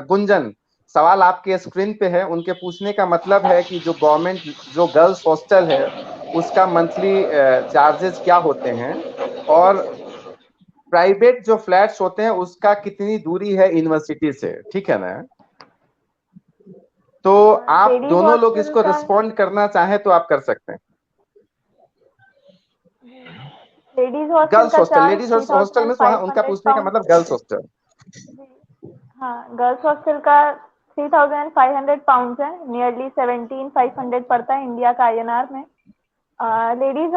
गुंजन, सवाल आपके स्क्रीन पे है। उनके पूछने का मतलब है कि जो गवर्नमेंट जो गर्ल्स हॉस्टल है उसका मंथली चार्जेस क्या होते हैं, और प्राइवेट जो फ्लैट्स होते हैं उसका कितनी दूरी है यूनिवर्सिटी से, ठीक है ना? तो आप लेडीज दोनों लोग हॉस्टल इसको का रिस्पॉन्ड करना चाहें तो आप कर सकते हैं। लेडीज हॉस्टल गर्ल्स का हॉस्टल, चार्ज लेडीज हॉस्टल में उनका 3,500 पूछने का पाउंड। मतलब गर्ल्स हॉस्टल। हाँ, गर्ल्स हॉस्टल का 3,500 पाउंड है, नियरली 17,500 पड़ता है इंडिया का INR में। लेडीज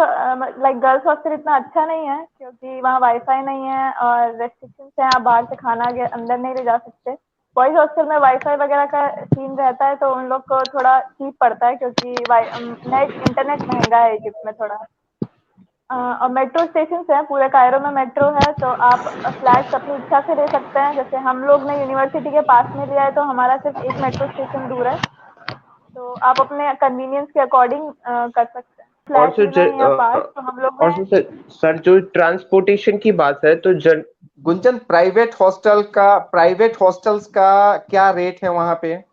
लाइक गर्ल्स हॉस्टल इतना अच्छा नहीं है क्योंकि वहाँ वाईफाई नहीं है और रेस्ट्रिक्शंस हैं, आप बाहर से खाना अंदर नहीं ले जा सकते। बॉयज हॉस्टल में वाईफाई वगैरह का सीन रहता है तो उन लोग को थोड़ा चीप पड़ता है क्योंकि नेट इंटरनेट महंगा है इजिप्ट में थोड़ा। और मेट्रो स्टेशन है, पूरे कायरो में मेट्रो है, तो आप फ्लैट्स अपनी इच्छा से ले सकते हैं। जैसे हम लोग ने यूनिवर्सिटी के पास में लिया है तो हमारा सिर्फ एक मेट्रो स्टेशन दूर है, तो आप अपने कन्वीनियंस के अकॉर्डिंग कर सकते हैं। और फ्लैट लेना है या पास, तो हम लोग और सर जो ट्रांसपोर्टेशन की बात है तो गुंजन, प्राइवेट हॉस्टल्स का क्या रेट है वहां पे?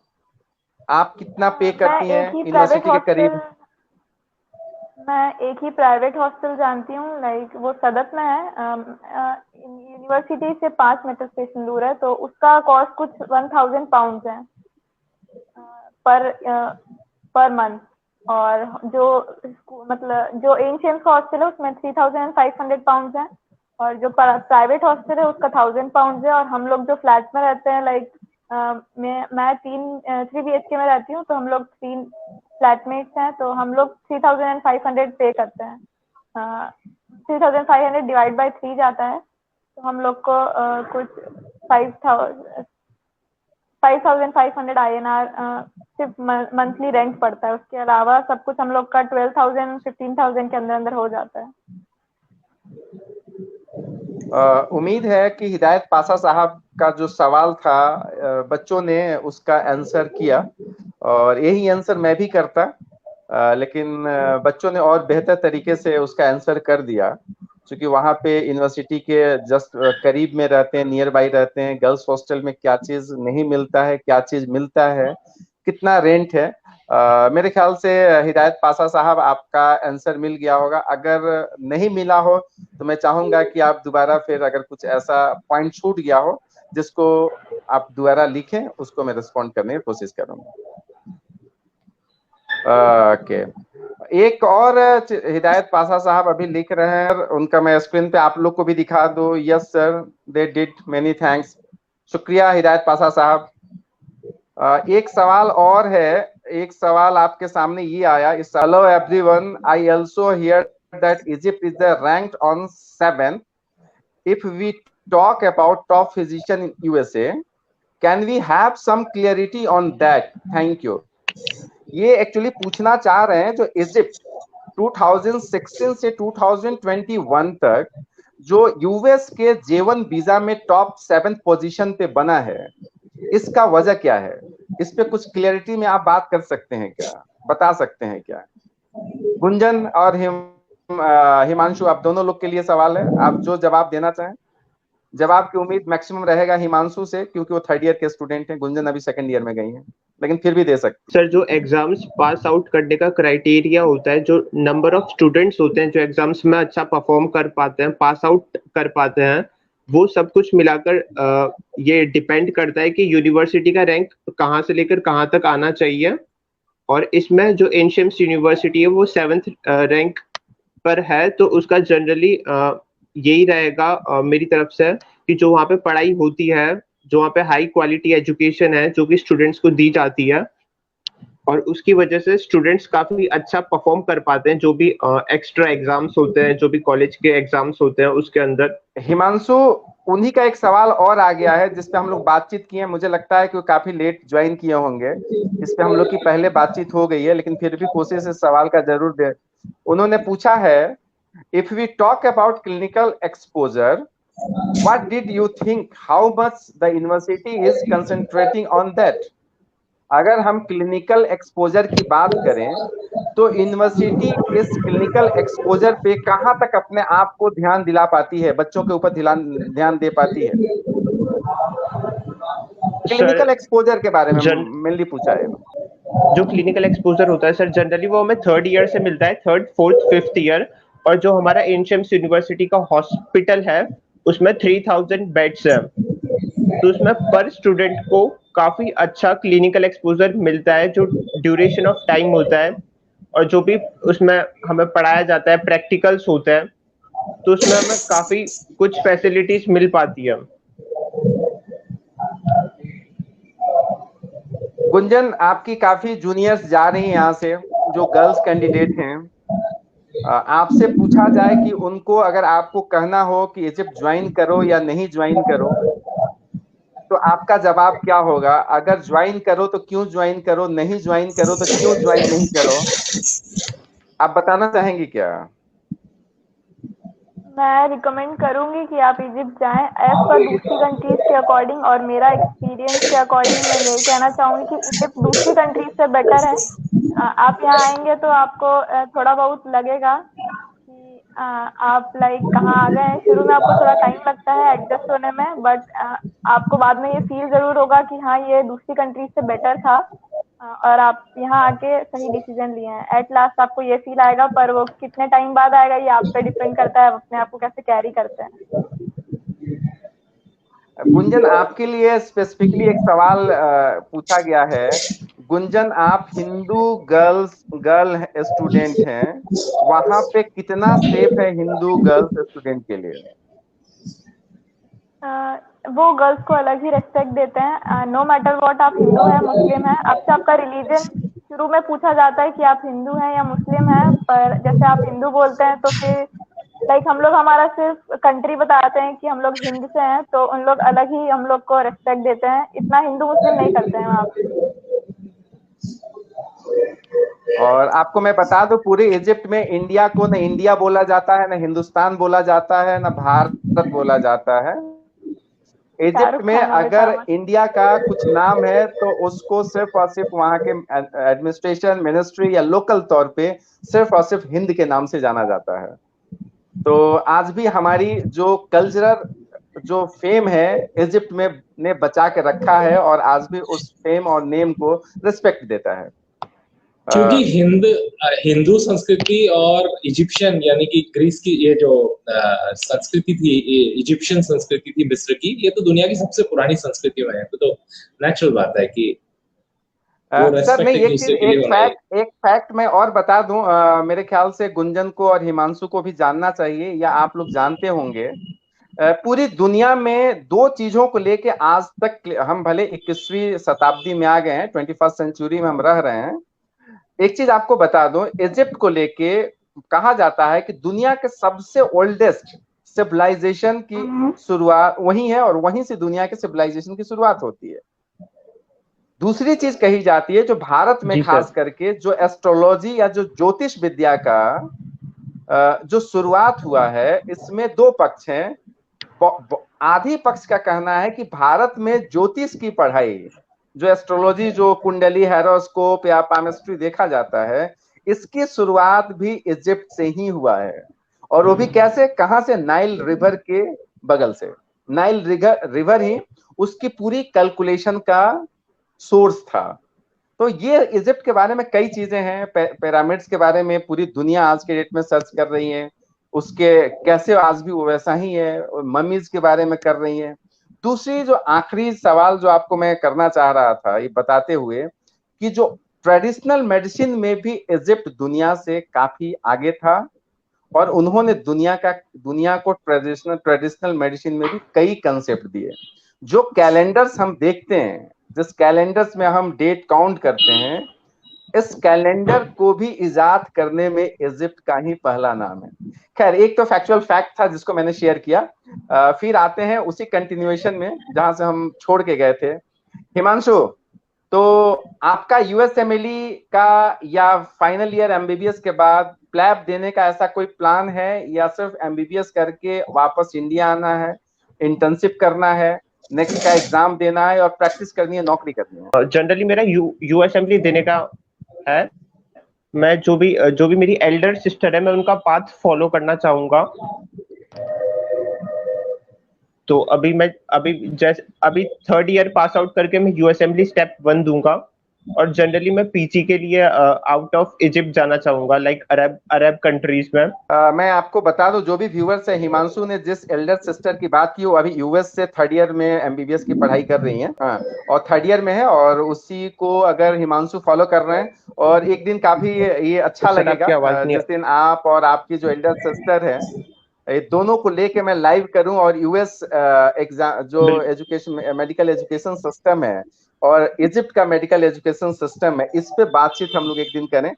आप कितना पे करती हैं यूनिवर्सिटी के करीब? मैं एक ही प्राइवेट हॉस्टल जानती हूँ, लाइक वो सदत में है, यूनिवर्सिटी से 5 मेट्रो स्टेशन दूर है, तो उसका कॉस्ट कुछ 1,000 पाउंड है पर मंथ। और जो मतलब जो एशियंस का हॉस्टल है उसमें 3,500 पाउंड है, और जो प्राइवेट हॉस्टल है उसका 1,000 पाउंड है। और हम लोग जो फ्लैट में रहते हैं, लाइक मैं 3 BHK में रहती हूँ, तो हम लोग 3 फ्लैटमेट्स हैं, तो हम लोग 3,500 पे करते हैं। 3,500 डिवाइड बाय 3 जाता है, तो हम लोग को कुछ 5,500 INR सिर्फ मंथली रेंट पड़ता है। उसके अलावा सब कुछ हम लोग का 12,000 15,000 के अंदर अंदर हो जाता है। उम्मीद है कि हिदायत पाशा साहब का जो सवाल था बच्चों ने उसका आंसर किया, और यही आंसर मैं भी करता, लेकिन बच्चों ने और बेहतर तरीके से उसका आंसर कर दिया, क्योंकि वहां पे यूनिवर्सिटी के जस्ट करीब में रहते हैं, नियर बाई रहते हैं। गर्ल्स हॉस्टल में क्या चीज नहीं मिलता है, क्या चीज मिलता है, कितना रेंट है, मेरे ख्याल से हिदायत पाशा साहब आपका आंसर मिल गया होगा। अगर नहीं मिला हो तो मैं चाहूंगा कि आप दोबारा फिर अगर कुछ ऐसा पॉइंट छूट गया हो जिसको आप दोबारा लिखें, उसको मैं रिस्पॉन्ड करने की कोशिश करूंगा। ओके, एक और हिदायत पाशा साहब अभी लिख रहे हैं, उनका मैं स्क्रीन पे आप लोग को भी दिखा दो। Yes sir, they did, many thanks. शुक्रिया हिदायत पाशा साहब। एक सवाल और है एक सवाल आपके सामने ये आया इस hello everyone, I also here that Egypt is ranked on 7th. If we talk about top physician in USA, can we have some clarity on that? Thank you. ये एक्चुअली पूछना चाह रहे हैं जो इजिप्ट 2016 से 2021 तक जो यूएस के J1 वीजा में टॉप 7th पोजीशन पे बना है, इसका वजह क्या है? इस पे कुछ क्लियरिटी में आप बात कर सकते हैं क्या, बता सकते हैं क्या? गुंजन और हिमांशु, आप दोनों लोग के लिए सवाल है, आप जो जवाब देना चाहें। जवाब की उम्मीद मैक्सिमम रहेगा हिमांशु से, क्योंकि वो 3rd ईयर के स्टूडेंट हैं, गुंजन अभी 2nd ईयर में गई हैं, लेकिन फिर भी दे सकते। सर, जो एग्जाम्स पास आउट करने का क्राइटेरिया होता है, जो नंबर ऑफ स्टूडेंट्स होते हैं जो एग्जाम्स में अच्छा परफॉर्म कर पाते हैं, पास आउट कर पाते हैं, वो सब कुछ मिलाकर ये डिपेंड करता है कि यूनिवर्सिटी का रैंक कहाँ से लेकर कहाँ तक आना चाहिए। और इसमें जो एशियम्स यूनिवर्सिटी है वो 7th रैंक पर है, तो उसका जनरली यही रहेगा मेरी तरफ से कि जो वहाँ पे पढ़ाई होती है, जो वहाँ पे हाई क्वालिटी एजुकेशन है जो कि स्टूडेंट्स को दी जाती है, और उसकी वजह से स्टूडेंट्स काफी अच्छा परफॉर्म कर पाते हैं जो भी एक्स्ट्रा एग्जाम्स होते हैं, जो भी कॉलेज के एग्जाम्स होते हैं उसके अंदर। हिमांशु, उन्हीं का एक सवाल और आ गया है जिस पे हम लोग बातचीत किए हैं, मुझे लगता है कि वो काफी लेट ज्वाइन किए होंगे, इस पे हम लोग की पहले बातचीत हो गई है, लेकिन फिर भी कोशिश इस सवाल का जरूर दे। उन्होंने पूछा है, if we talk about clinical exposure, what did you think, how much the university is concentrating on that? अगर हम क्लिनिकल एक्सपोजर की बात करें तो यूनिवर्सिटी इस क्लिनिकल एक्सपोजर पे कहां तक अपने आप को ध्यान दिला पाती है, बच्चों के ऊपर ध्यान दे पाती है? क्लिनिकल एक्सपोजर के बारे में मेनली पूछा है। जो क्लिनिकल एक्सपोजर होता है सर, जनरली वो हमें 3rd ईयर से मिलता है, 3rd, 4th, 5th ईयर। और जो हमारा एशियम्स यूनिवर्सिटी का हॉस्पिटल है उसमें 3000 बेड्स हैं, तो उसमें पर स्टूडेंट को काफी अच्छा क्लिनिकल एक्सपोजर मिलता है, जो ड्यूरेशन ऑफ टाइम होता है और जो भी उसमें हमें पढ़ाया जाता है, प्रैक्टिकल्स होते हैं, तो उसमें हमें काफी कुछ फैसिलिटीज मिल पाती है। गुंजन, आपकी काफी जूनियर्स जा रही हैं यहाँ से, जो गर्ल्स कैंडिडेट हैं, आपसे पूछा जाए कि उनको अगर आपको कहना हो कि इजिप्ट ज्वाइन करो या नहीं ज्वाइन करो, तो आपका जवाब क्या होगा? अगर ज्वाइन करो तो क्यों ज्वाइन करो, नहीं ज्वाइन करो तो क्यों ज्वाइन नहीं करो, आप बताना चाहेंगे क्या? मैं रिकमेंड करूंगी कि आप इजिप्ट जाएं एज पर दूसरी कंट्रीज के अकॉर्डिंग, और मेरा एक्सपीरियंस के अकॉर्डिंग मैं यही कहना चाहूंगी कि इजिप्ट दूसरी कंट्रीज से बेटर है। आप यहाँ आएंगे तो आपको थोड़ा बहुत लगेगा कि आप लाइक कहाँ आ गए हैं। शुरू में आपको थोड़ा टाइम लगता है एडजस्ट होने में, बट आपको बाद में ये फील जरूर होगा कि हाँ, ये दूसरी कंट्रीज से बेटर था और आप यहाँ आके सही डिसीजन लिए हैं। एट लास्ट आपको ये फील आएगा, पर वो कितने टाइम बाद आएगा ये आप पे डिपेंड करता है, अपने आप को कैसे कैरी करते हैं। गुंजन, आपके लिए स्पेसिफिकली एक सवाल पूछा गया है। गुंजन, आप हिंदू गर्ल स्टूडेंट हैं, वहां पे कितना सेफ है हिंदू गर्ल्स स्टूडेंट के लिए? वो गर्ल्स को अलग ही रेस्पेक्ट देते हैं, नो मैटर व्हाट, आप हिंदू हैं मुस्लिम हैं। आपसे आपका रिलीजन शुरू में पूछा जाता है कि आप हिंदू हैं या मुस्लिम हैं, पर जैसे आप हिंदू बोलते हैं तो फिर लाइक हम लोग हमारा सिर्फ कंट्री बताते हैं कि हम लोग हिंद से हैं, तो उन लोग अलग ही हम लोग को रेस्पेक्ट देते हैं, इतना हिंदू मुस्लिम नहीं करते हैं वहाँ पे। और आपको मैं बता दूं, पूरे इजिप्ट में इंडिया को न इंडिया बोला जाता है, न हिंदुस्तान बोला जाता है, न भारत बोला जाता है। इजिप्ट में अगर इंडिया का कुछ नाम है तो उसको सिर्फ और सिर्फ वहां के एडमिनिस्ट्रेशन, मिनिस्ट्री या लोकल तौर पे सिर्फ और सिर्फ हिंद के नाम से जाना जाता है। तो आज भी हमारी जो कल्चरल जो फेम है इजिप्ट में ने बचा के रखा है, और आज भी उस फेम और नेम को रिस्पेक्ट देता है, क्योंकि हिंदू संस्कृति और इजिप्शियन यानी कि ग्रीस की ये जो संस्कृति थी, इजिप्शियन संस्कृति थी मिस्र की, ये तो दुनिया की सबसे पुरानी संस्कृतियों में है, तो नेचुरल बात है कि सर नहीं, एक फैक्ट मैं और बता दूं, मेरे ख्याल से गुंजन को और हिमांशु को भी जानना चाहिए, या आप लोग जानते होंगे पूरी दुनिया में दो चीजों को लेके आज तक हम भले 21वीं शताब्दी में आ गए हैं, 21st सेंचुरी में हम रह रहे हैं। एक चीज आपको बता दूं, इजिप्ट को लेके कहा जाता है कि दुनिया के सबसे ओल्डेस्ट सिविलाइजेशन की शुरुआत वहीं है और वहीं से दुनिया के सिविलाइजेशन की शुरुआत होती है। दूसरी चीज कही जाती है जो भारत में खास करके जो एस्ट्रोलॉजी या जो ज्योतिष विद्या का जो शुरुआत हुआ है, इसमें दो पक्ष हैं। आधी पक्ष का कहना है कि भारत में ज्योतिष की पढ़ाई, जो एस्ट्रोलॉजी, जो कुंडली, हैरोस्कोप या पामिस्ट्री देखा जाता है, इसकी शुरुआत भी इजिप्ट से ही हुआ है। और वो भी कैसे, कहां से? नाइल रिवर के बगल से। नाइल रिवर ही उसकी पूरी कैलकुलेशन का सोर्स था। तो ये इजिप्ट के बारे में कई चीजें हैं। पिरामिड्स के बारे में पूरी दुनिया आज के डेट में सर्च कर रही है, उसके कैसे आज भी वो वैसा ही है। ममीज के बारे में कर रही है। दूसरी जो आखिरी सवाल जो आपको मैं करना चाह रहा था ये बताते हुए कि जो ट्रेडिशनल मेडिसिन में भी इजिप्ट दुनिया से काफी आगे था और उन्होंने दुनिया को ट्रेडिशनल मेडिसिन में भी कई कंसेप्ट दिए। जो कैलेंडर्स हम देखते हैं, जिस कैलेंडर्स में हम डेट काउंट करते हैं, इस कैलेंडर को भी इजाद करने में इजिप्ट का ही पहला नाम है। खैर, एक तो फैक्चुअल फैक्ट था जिसको मैंने शेयर किया। फिर आते हैं उसी कंटिन्यूएशन में जहां से हम छोड़ के गए थे। हिमांशु, तो आपका यूएसएमएलई का या फाइनल ईयर एमबीबीएस के बाद प्लैब देने का ऐसा कोई प्लान है, या सिर्फ एमबीबीएस करके वापस इंडिया आना है, इंटर्नशिप करना है, नेक्स्ट का एग्जाम देना है और प्रैक्टिस करनी है, नौकरी करनी है? जनरली मेरा यूएसएमएलई देने का है। मैं जो भी मेरी एल्डर सिस्टर है, मैं उनका पाथ फॉलो करना चाहूंगा। तो अभी थर्ड ईयर पास आउट करके मैं यूएसएमएलई स्टेप 1 दूंगा और जनरली मैं पीजी के लिए आउट ऑफ इजिप्ट जाना चाहूंगा, लाइक अरब कंट्रीज में। मैं आपको बता दूं, जो भी व्यूअर्स है, हिमांशु ने जिस एल्डर सिस्टर की बात की वो अभी यूएस से थर्ड ईयर में एमबीबीएस की पढ़ाई कर रही हैं। हाँ, और थर्ड ईयर में है, और उसी को अगर हिमांशु फॉलो कर रहे हैं, और एक दिन काफी ये अच्छा लगेगा जिस दिन आप और आपकी जो एल्डर सिस्टर है, ये दोनों को लेके मैं लाइव करूं और यूएस एग्जाम, जो एजुकेशन, मेडिकल एजुकेशन सिस्टम है और इजिप्ट का मेडिकल एजुकेशन सिस्टम है, इस पे बातचीत हम लोग एक दिन करें।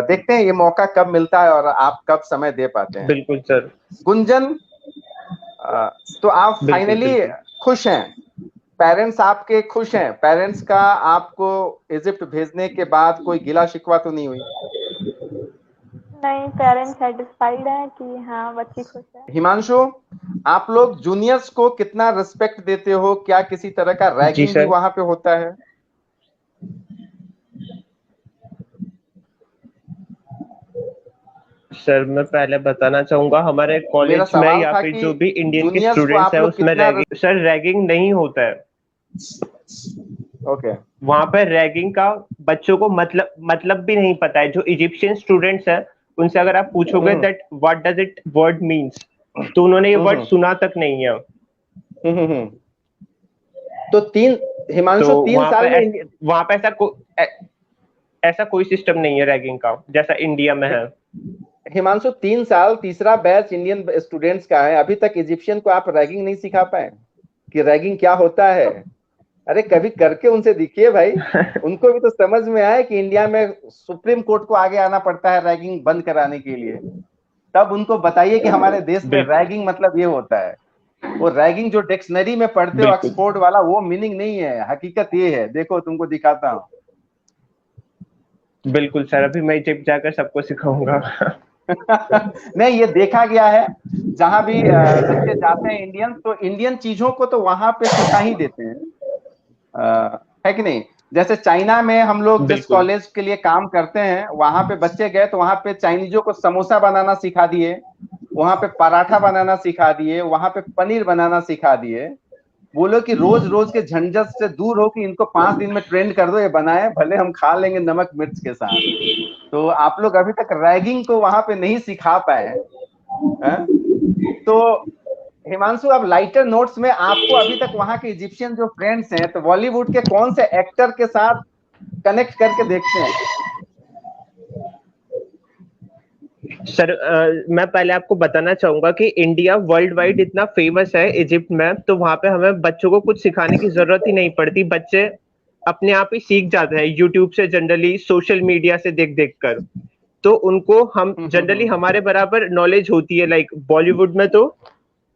देखते हैं ये मौका कब मिलता है और आप कब समय दे पाते हैं। बिल्कुल सर। गुंजन, तो आप फाइनली खुश हैं? पेरेंट्स आपके खुश हैं? पेरेंट्स का आपको इजिप्ट भेजने के बाद कोई गिला शिकवा तो नहीं हुई? नहीं, पेरेंट्स सेटिस्फाइड हैं कि हाँ बच्ची खुश है। हिमांशु, आप लोग जूनियर्स को कितना रिस्पेक्ट देते हो? क्या किसी तरह का रैगिंग भी वहां पे होता है? सर, मैं पहले बताना चाहूंगा, हमारे कॉलेज में या फिर जो भी इंडियन के स्टूडेंट्स हैं उसमें रैगिंग नहीं होता है। ओके। वहां पर रैगिंग का बच्चों को मतलब भी नहीं पता है। जो इजिप्शियन स्टूडेंट्स हैं उनसे अगर आप पूछोगे that what does it word means, तो उन्होंने ये वर्ड सुना तक नहीं है। तो हिमांशु 3 साल में वहां पे ऐसा कोई सिस्टम नहीं है रैगिंग का जैसा इंडिया में है। हिमांशु 3 साल, तीसरा बैच इंडियन स्टूडेंट्स का है, अभी तक इजिप्शियन को आप रैगिंग नहीं सिखा पाए कि रैगिंग क्या होता है? अरे कभी करके उनसे दिखिए भाई, उनको भी तो समझ में आए कि इंडिया में सुप्रीम कोर्ट को आगे आना पड़ता है रैगिंग बंद कराने के लिए। तब उनको बताइए कि हमारे देश में रैगिंग मतलब ये होता है। वो रैगिंग जो डिक्शनरी में पढ़ते हो ऑक्सफोर्ड वाला, वो मीनिंग नहीं है, हकीकत ये है। देखो तुमको दिखाता हूँ। बिल्कुल सर, अभी मैं इजिप्ट जाकर सबको सिखाऊंगा। नहीं, ये देखा गया है, जहां भी बच्चे जाते हैं इंडियन, तो इंडियन चीजों को तो वहां पे सिखा ही देते हैं, है कि नहीं? जैसे चाइना में हम लोग जिस कॉलेज के लिए काम करते हैं, वहां पे बच्चे गए तो वहां पे चाइनीजों को समोसा बनाना सिखा दिए, वहां पे पराठा बनाना सिखा दिए, वहां पे पनीर बनाना सिखा दिए। बोलो कि रोज रोज के झंझट से दूर हो कि इनको 5 दिन में ट्रेंड कर दो, ये बनाए, भले हम खा लेंगे नमक मिर्च के साथ। तो आप लोग अभी तक रैगिंग को वहां पे नहीं सिखा पाए। तो हिमांशु, अब लाइटर नोट्स में आपको अभी तक वहां के इजिप्शियन जो फ्रेंड्स हैं, तो बॉलीवुड के कौन से एक्टर के साथ कनेक्ट करके देखते हैं? सर मैं पहले आपको बताना चाहूंगा कि इंडिया वर्ल्ड वाइड इतना फेमस है इजिप्ट में, तो वहां पे हमें बच्चों को कुछ सिखाने की जरूरत ही नहीं पड़ती। बच्चे अपने आप ही सीख जाते हैं यूट्यूब से, जनरली सोशल मीडिया से देख देख कर। तो उनको हम जनरली हमारे बराबर नॉलेज होती है। लाइक बॉलीवुड में तो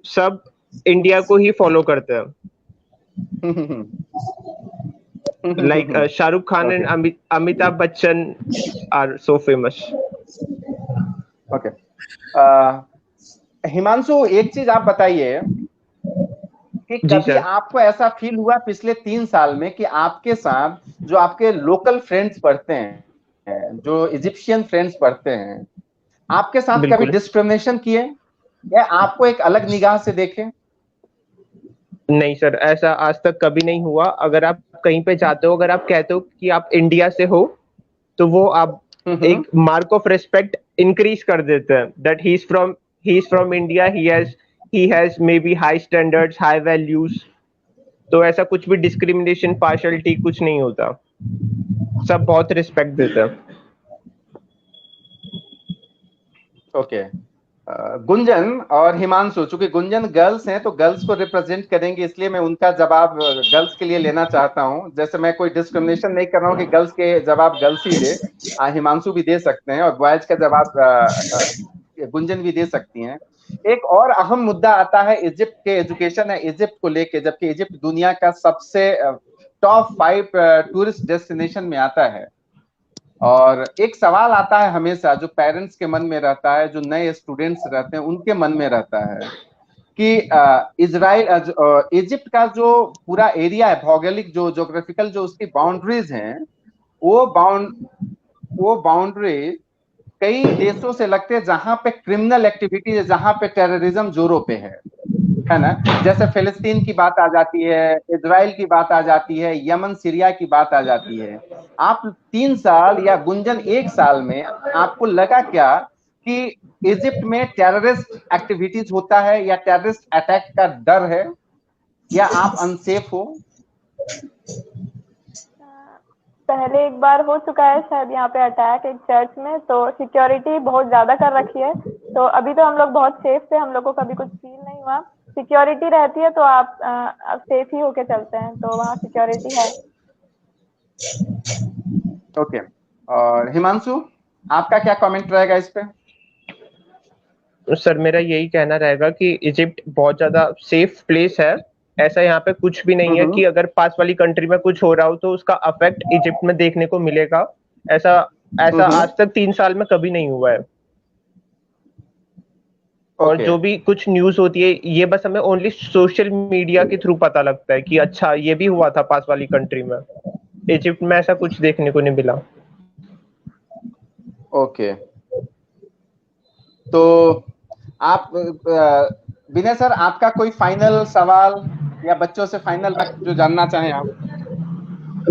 सब इंडिया को ही फॉलो करते हैं। Like Shahrukh Khan and Amitabh Bachchan are so famous. Okay, Himanshu एक चीज आप बताइए कि कभी आपको ऐसा फील हुआ पिछले 3 साल में कि आपके साथ जो आपके लोकल फ्रेंड्स पढ़ते हैं, जो इजिप्शियन फ्रेंड्स पढ़ते हैं, आपके साथ कभी डिस्क्रिमिनेशन किए या आपको एक अलग निगाह से देखे? नहीं सर, ऐसा आज तक कभी नहीं हुआ। अगर आप कहीं पे जाते हो, अगर आप कहते हो कि आप इंडिया से हो, तो वो आप एक मार्क ऑफ रिस्पेक्ट इंक्रीज कर देते हैं, that he is from India, he has maybe high standards, high values। तो ऐसा कुछ भी डिस्क्रिमिनेशन, पार्शियलिटी कुछ नहीं होता, सब बहुत रिस्पेक्ट देते हैं। ओके, गुंजन और हिमांशु, चूंकि गुंजन गर्ल्स हैं तो गर्ल्स को रिप्रेजेंट करेंगे, इसलिए मैं उनका जवाब गर्ल्स के लिए लेना चाहता हूं। जैसे मैं कोई डिस्क्रिमिनेशन नहीं कर रहा हूं कि गर्ल्स के जवाब गर्ल्स ही दे, हिमांशु भी दे सकते हैं और बॉयज का जवाब गुंजन भी दे सकती हैं। एक और अहम मुद्दा आता है इजिप्ट के एजुकेशन है, इजिप्ट को लेके, जबकि इजिप्ट दुनिया का सबसे टॉप 5 टूरिस्ट डेस्टिनेशन में आता है। और एक सवाल आता है हमेशा जो पेरेंट्स के मन में रहता है, जो नए स्टूडेंट्स रहते हैं उनके मन में रहता है कि इजिप्ट का जो पूरा एरिया है, भौगोलिक जो ज्योग्राफिकल जो उसकी बाउंड्रीज हैं, वो बाउंड्री कई देशों से लगते हैं जहां पे क्रिमिनल एक्टिविटी है, जहां पे टेररिज्म जोरों पे है ना। जैसे फिलिस्तीन की बात आ जाती है, इजराइल की बात आ जाती है, यमन सीरिया की बात आ जाती है। आप 3 साल या गुंजन 1 साल में आपको लगा क्या कि इजिप्ट में टेररिस्ट एक्टिविटीज होता है या टेररिस्ट अटैक का डर है, या आप अनसेफ हो? पहले एक बार हो चुका है शायद यहाँ पे अटैक एक चर्च में, तो सिक्योरिटी बहुत ज्यादा कर रखी है। तो अभी तो हम लोग बहुत सेफ थे, हम लोग को कभी कुछ फील नहीं हुआ। सिक्योरिटी रहती है तो आप सेफ ही होके चलते हैं, तो वहाँ सिक्योरिटी है। ओके, और हिमांशु आपका क्या कमेंट रहेगा इस पे? सर मेरा यही कहना रहेगा कि इजिप्ट बहुत ज्यादा सेफ प्लेस है। ऐसा यहाँ पे कुछ भी नहीं है कि अगर पास वाली कंट्री में कुछ हो रहा हो तो उसका अफेक्ट इजिप्ट में देखने को मिलेगा। ऐसा आज तक 3 साल में कभी नहीं हुआ है। और जो भी कुछ न्यूज होती है ये बस हमें ओनली सोशल मीडिया के थ्रू पता लगता है कि अच्छा ये भी हुआ था पास वाली कंट्री में। इजिप्ट में ऐसा कुछ देखने को नहीं मिला। ओके, तो आप विनय सर, आपका कोई फाइनल सवाल या बच्चों से फाइनल जो जानना चाहें आप?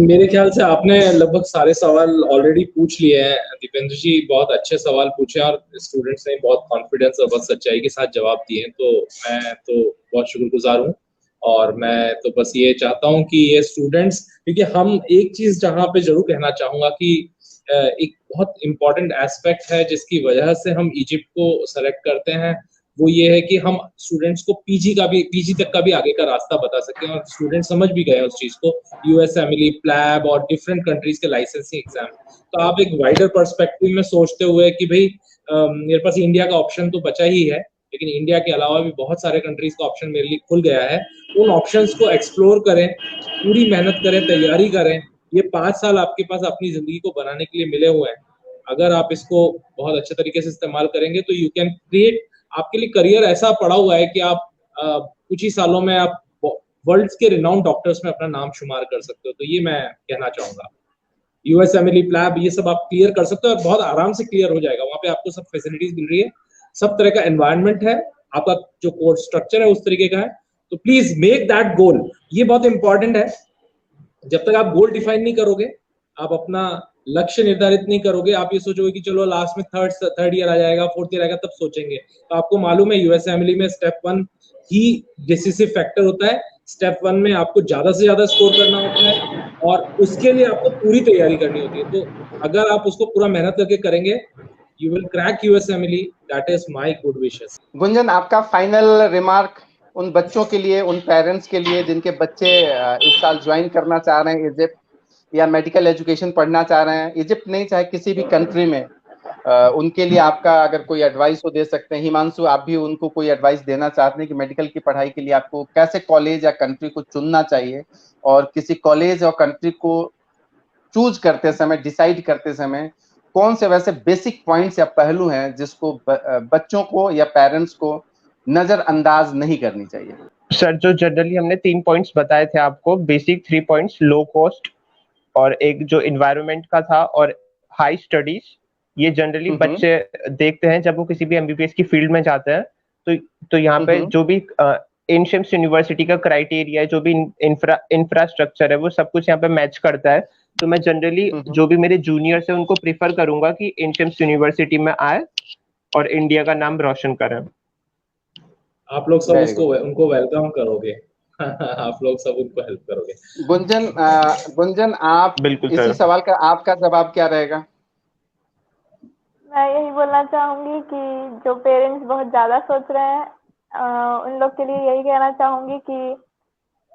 मेरे ख्याल से आपने लगभग सारे सवाल ऑलरेडी पूछ लिए हैं। दीपेंद्र जी बहुत अच्छे सवाल पूछे और स्टूडेंट्स ने बहुत कॉन्फिडेंस और बहुत सच्चाई के साथ जवाब दिए, तो मैं तो बहुत शुक्रगुजार हूँ। और मैं तो बस ये चाहता हूँ कि ये स्टूडेंट्स, क्योंकि हम एक चीज जहाँ पे जरूर कहना चाहूंगा कि एक बहुत इंपॉर्टेंट एस्पेक्ट है जिसकी वजह से हम इजिप्ट को सेलेक्ट करते हैं, वो ये है कि हम स्टूडेंट्स को पीजी तक का भी आगे का रास्ता बता सकें। और स्टूडेंट समझ भी गए उस चीज को, यूएसएमएलई, प्लैब और डिफरेंट कंट्रीज के लाइसेंसिंग एग्जाम। तो आप एक वाइडर पर्सपेक्टिव में सोचते हुए कि भाई मेरे पास इंडिया का ऑप्शन तो बचा ही है, लेकिन इंडिया के अलावा भी बहुत सारे कंट्रीज का ऑप्शन मेरे लिए खुल गया है, उन ऑप्शंस को एक्सप्लोर करें, पूरी मेहनत करें, तैयारी करें। ये 5 साल आपके पास अपनी जिंदगी को बनाने के लिए मिले हुए हैं। अगर आप इसको बहुत अच्छे तरीके से इस्तेमाल करेंगे तो यू कैन क्रिएट, आपके लिए करियर ऐसा पड़ा हुआ है कि आप कुछ ही सालों में आप वर्ल्ड के रिनाउंड डॉक्टर्स में अपना नाम शुमार कर सकते हो। तो ये मैं कहना चाहूंगा। यूएसएमएलई, प्लैब, ये सब आप क्लियर कर सकते हो और बहुत आराम से क्लियर हो जाएगा। वहां पे आपको सब फैसिलिटीज मिल रही है, सब तरह का एनवायरनमेंट है, आपका जो कोर्स स्ट्रक्चर है उस तरीके का है। तो प्लीज मेक दैट गोल, ये बहुत इंपॉर्टेंट है। जब तक आप गोल डिफाइन नहीं करोगे, आप अपना लक्ष्य निर्धारित नहीं करोगे, आप ये सोचोगे कि चलो लास्ट में थर्ड ईयर आ जाएगा, 4th ईयर आएगा तब सोचेंगे। तो आपको मालूम है यूएसएमएलई में स्टेप 1 ही डिसिसिव फैक्टर होता है। स्टेप 1 में आपको ज्यादा से ज्यादा स्कोर करना होता है और उसके लिए आपको पूरी तैयारी करनी होती है। तो अगर आप उसको पूरा मेहनत करके करेंगे You will crack USMLE. That is my good wishes. Gunjan, आपका फाइनल रिमार्क उन बच्चों के लिए, उन पेरेंट्स के लिए जिनके बच्चे इस साल ज्वाइन करना चाह रहे हैं इजिप्ट, या मेडिकल एजुकेशन पढ़ना चाह रहे हैं, इजिप्ट नहीं चाहे किसी भी कंट्री में, उनके लिए आपका अगर कोई एडवाइस हो दे सकते हैं। हिमांशु, आप भी उनको कोई एडवाइस देना चाहते हैं कि मेडिकल की पढ़ाई के लिए आपको कैसे कॉलेज या कंट्री को चुनना चाहिए, और किसी कॉलेज और कंट्री को चूज करते समय, डिसाइड करते समय कौन से वैसे बेसिक पॉइंट्स या पहलू हैं जिसको बच्चों को या पेरेंट्स को नजरअंदाज नहीं करनी चाहिए? सर, जो जनरली हमने 3 पॉइंट्स बताए थे आपको, बेसिक 3 पॉइंट्स, लो कॉस्ट और एक जो एनवायरनमेंट का था और हाई स्टडीज, ये जनरली बच्चे देखते हैं जब वो किसी भी एमबीबीएस की फील्ड में जाते हैं। तो यहाँ पे जो भी एनशेम्स यूनिवर्सिटी का क्राइटेरिया है, जो भी इंफ्रास्ट्रक्चर है, वो सब कुछ यहाँ पे मैच करता है। तो मैं जनरली जो भी मेरे जूनियर्स है उनको प्रीफर करूंगा कि एनशेम्स यूनिवर्सिटी में आए और इंडिया का नाम रोशन करें। आप लोग सब उनको वेलकम करोगे। आप लोग सब उनको हेल्प करोगे। गुंजन, आप बिल्कुल इसी सवाल का आपका जवाब क्या रहेगा? मैं यही बोलना चाहूंगी कि जो पेरेंट्स बहुत ज्यादा सोच रहे हैं उन लोग के लिए यही कहना चाहूंगी कि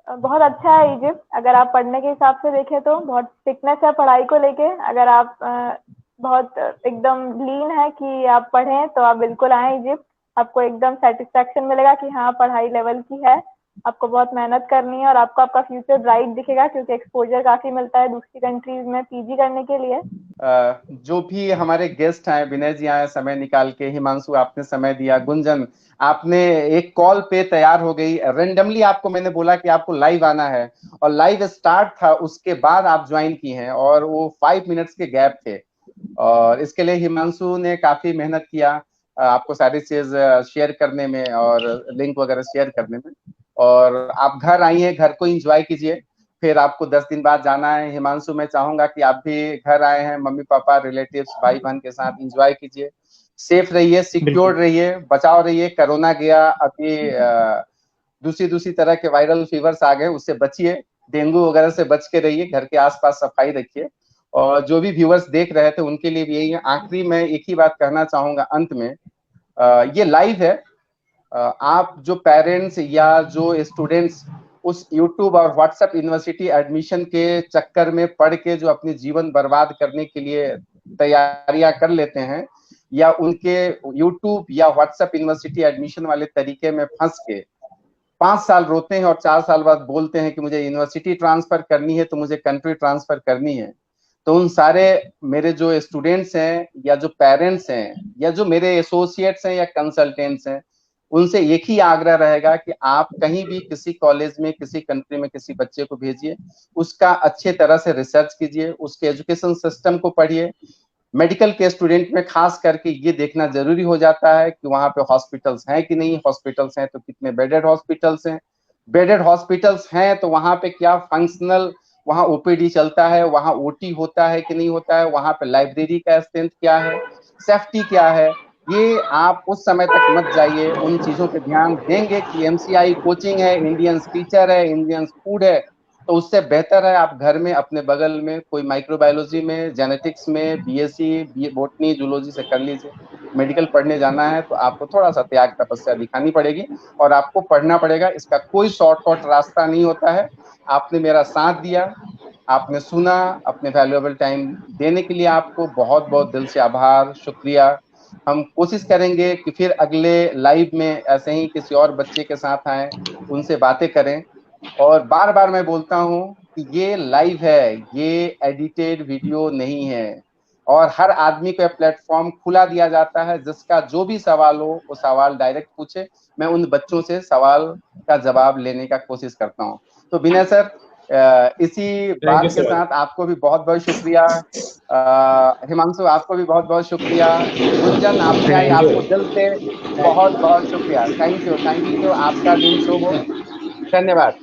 बहुत अच्छा है इजिप्ट। अगर आप पढ़ने के हिसाब से देखें तो बहुत स्ट्रिक्टनेस है पढ़ाई को लेके। अगर आप बहुत एकदम लीन है कि आप पढ़ें तो आप बिल्कुल आए इजिप्ट। आपको एकदम सेटिस्फेक्शन मिलेगा कि हाँ पढ़ाई लेवल की है, आपको बहुत मेहनत करनी है और आपको आपका फ्यूचर ब्राइट दिखेगा क्योंकि एक्सपोजर काफी मिलता है दूसरी कंट्रीज में पीजी करने के लिए। जो भी हमारे गेस्ट हैं, विनय जी आए समय निकाल के, हिमांशु आपने समय दिया, गुंजन आपने एक कॉल पे तैयार हो गई, रेंडमली आपको मैंने बोला कि आपको लाइव आना है और लाइव स्टार्ट था, उसके बाद आप ज्वाइन की हैं और वो 5 मिनट्स के गैप थे और इसके लिए हिमांशु ने काफी मेहनत किया आपको सारी चीज शेयर करने में और लिंक वगैरह शेयर करने में। और आप घर आई हैं, घर को एंजॉय कीजिए, फिर आपको 10 दिन बाद जाना है। हिमांशु, मैं चाहूंगा कि आप भी घर आए हैं, मम्मी पापा, रिलेटिव्स, भाई बहन के साथ एंजॉय कीजिए, सेफ रहिए, सिक्योर रहिए, बचाव रहिए। कोरोना गया, अभी दूसरी तरह के वायरल फीवर्स आ गए, उससे बचिए, डेंगू वगैरह से बच के रहिए, घर के आसपास सफाई रखिए। और जो भी व्यूअर्स देख रहे थे उनके लिए भी यही है। आखिरी में एक ही बात कहना चाहूंगा अंत में, ये लाइव है, आप जो पेरेंट्स या जो स्टूडेंट्स उस यूट्यूब और व्हाट्सएप यूनिवर्सिटी एडमिशन के चक्कर में पढ़ के जो अपनी जीवन बर्बाद करने के लिए तैयारियां कर लेते हैं, या उनके यूट्यूब या व्हाट्सएप यूनिवर्सिटी एडमिशन वाले तरीके में फंस के 5 साल रोते हैं और 4 साल बाद बोलते हैं कि मुझे यूनिवर्सिटी ट्रांसफर करनी है तो मुझे कंट्री ट्रांसफर करनी है, तो उन सारे मेरे जो स्टूडेंट्स हैं या जो पेरेंट्स हैं या जो मेरे एसोसिएट्स हैं या कंसल्टेंट्स हैं, उनसे एक ही आग्रह रहेगा कि आप कहीं भी किसी कॉलेज में, किसी कंट्री में किसी बच्चे को भेजिए, उसका अच्छे तरह से रिसर्च कीजिए, उसके एजुकेशन सिस्टम को पढ़िए। मेडिकल के स्टूडेंट में खास करके ये देखना जरूरी हो जाता है कि वहां पे हॉस्पिटल्स हैं कि नहीं, हॉस्पिटल्स हैं तो कितने बेडेड हॉस्पिटल्स हैं, बेडेड हॉस्पिटल्स हैं तो वहां पे क्या फंक्शनल वहां ओपीडी चलता है, वहां ओटी होता है कि नहीं होता है, वहां पे लाइब्रेरी का स्ट्रेंथ क्या है, सेफ्टी क्या है। ये आप उस समय तक मत जाइए, उन चीजों पे ध्यान देंगे कि एमसीआई कोचिंग है, इंडियन टीचर है, इंडियन फूड है, तो उससे बेहतर है आप घर में अपने बगल में कोई माइक्रोबायोलॉजी में, जेनेटिक्स में बीएससी बोटनी जूलॉजी से कर लीजिए। मेडिकल पढ़ने जाना है तो आपको थोड़ा सा त्याग तपस्या दिखानी पड़ेगी और आपको पढ़ना पड़ेगा, इसका कोई शॉर्टकट रास्ता नहीं होता है। आपने मेरा साथ दिया, आपने सुना, अपने वैल्यूएबल टाइम देने के लिए आपको बहुत बहुत दिल से आभार, शुक्रिया। हम कोशिश करेंगे कि फिर अगले लाइव में ऐसे ही किसी और बच्चे के साथ आए, उनसे बातें करें। और बार बार मैं बोलता हूं कि ये लाइव है, ये एडिटेड वीडियो नहीं है और हर आदमी को प्लेटफॉर्म खुला दिया जाता है, जिसका जो भी सवाल हो वो सवाल डायरेक्ट पूछे। मैं उन बच्चों से सवाल का जवाब लेने का कोशिश करता हूं। तो विनय सर, इसी बात के साथ आपको भी बहुत बहुत शुक्रिया। हिमांशु, आपको भी बहुत बहुत शुक्रिया। गुंजन, आपने आई, आपको दिल से बहुत बहुत शुक्रिया। Thank you. आपका दिन शुभ हो। धन्यवाद।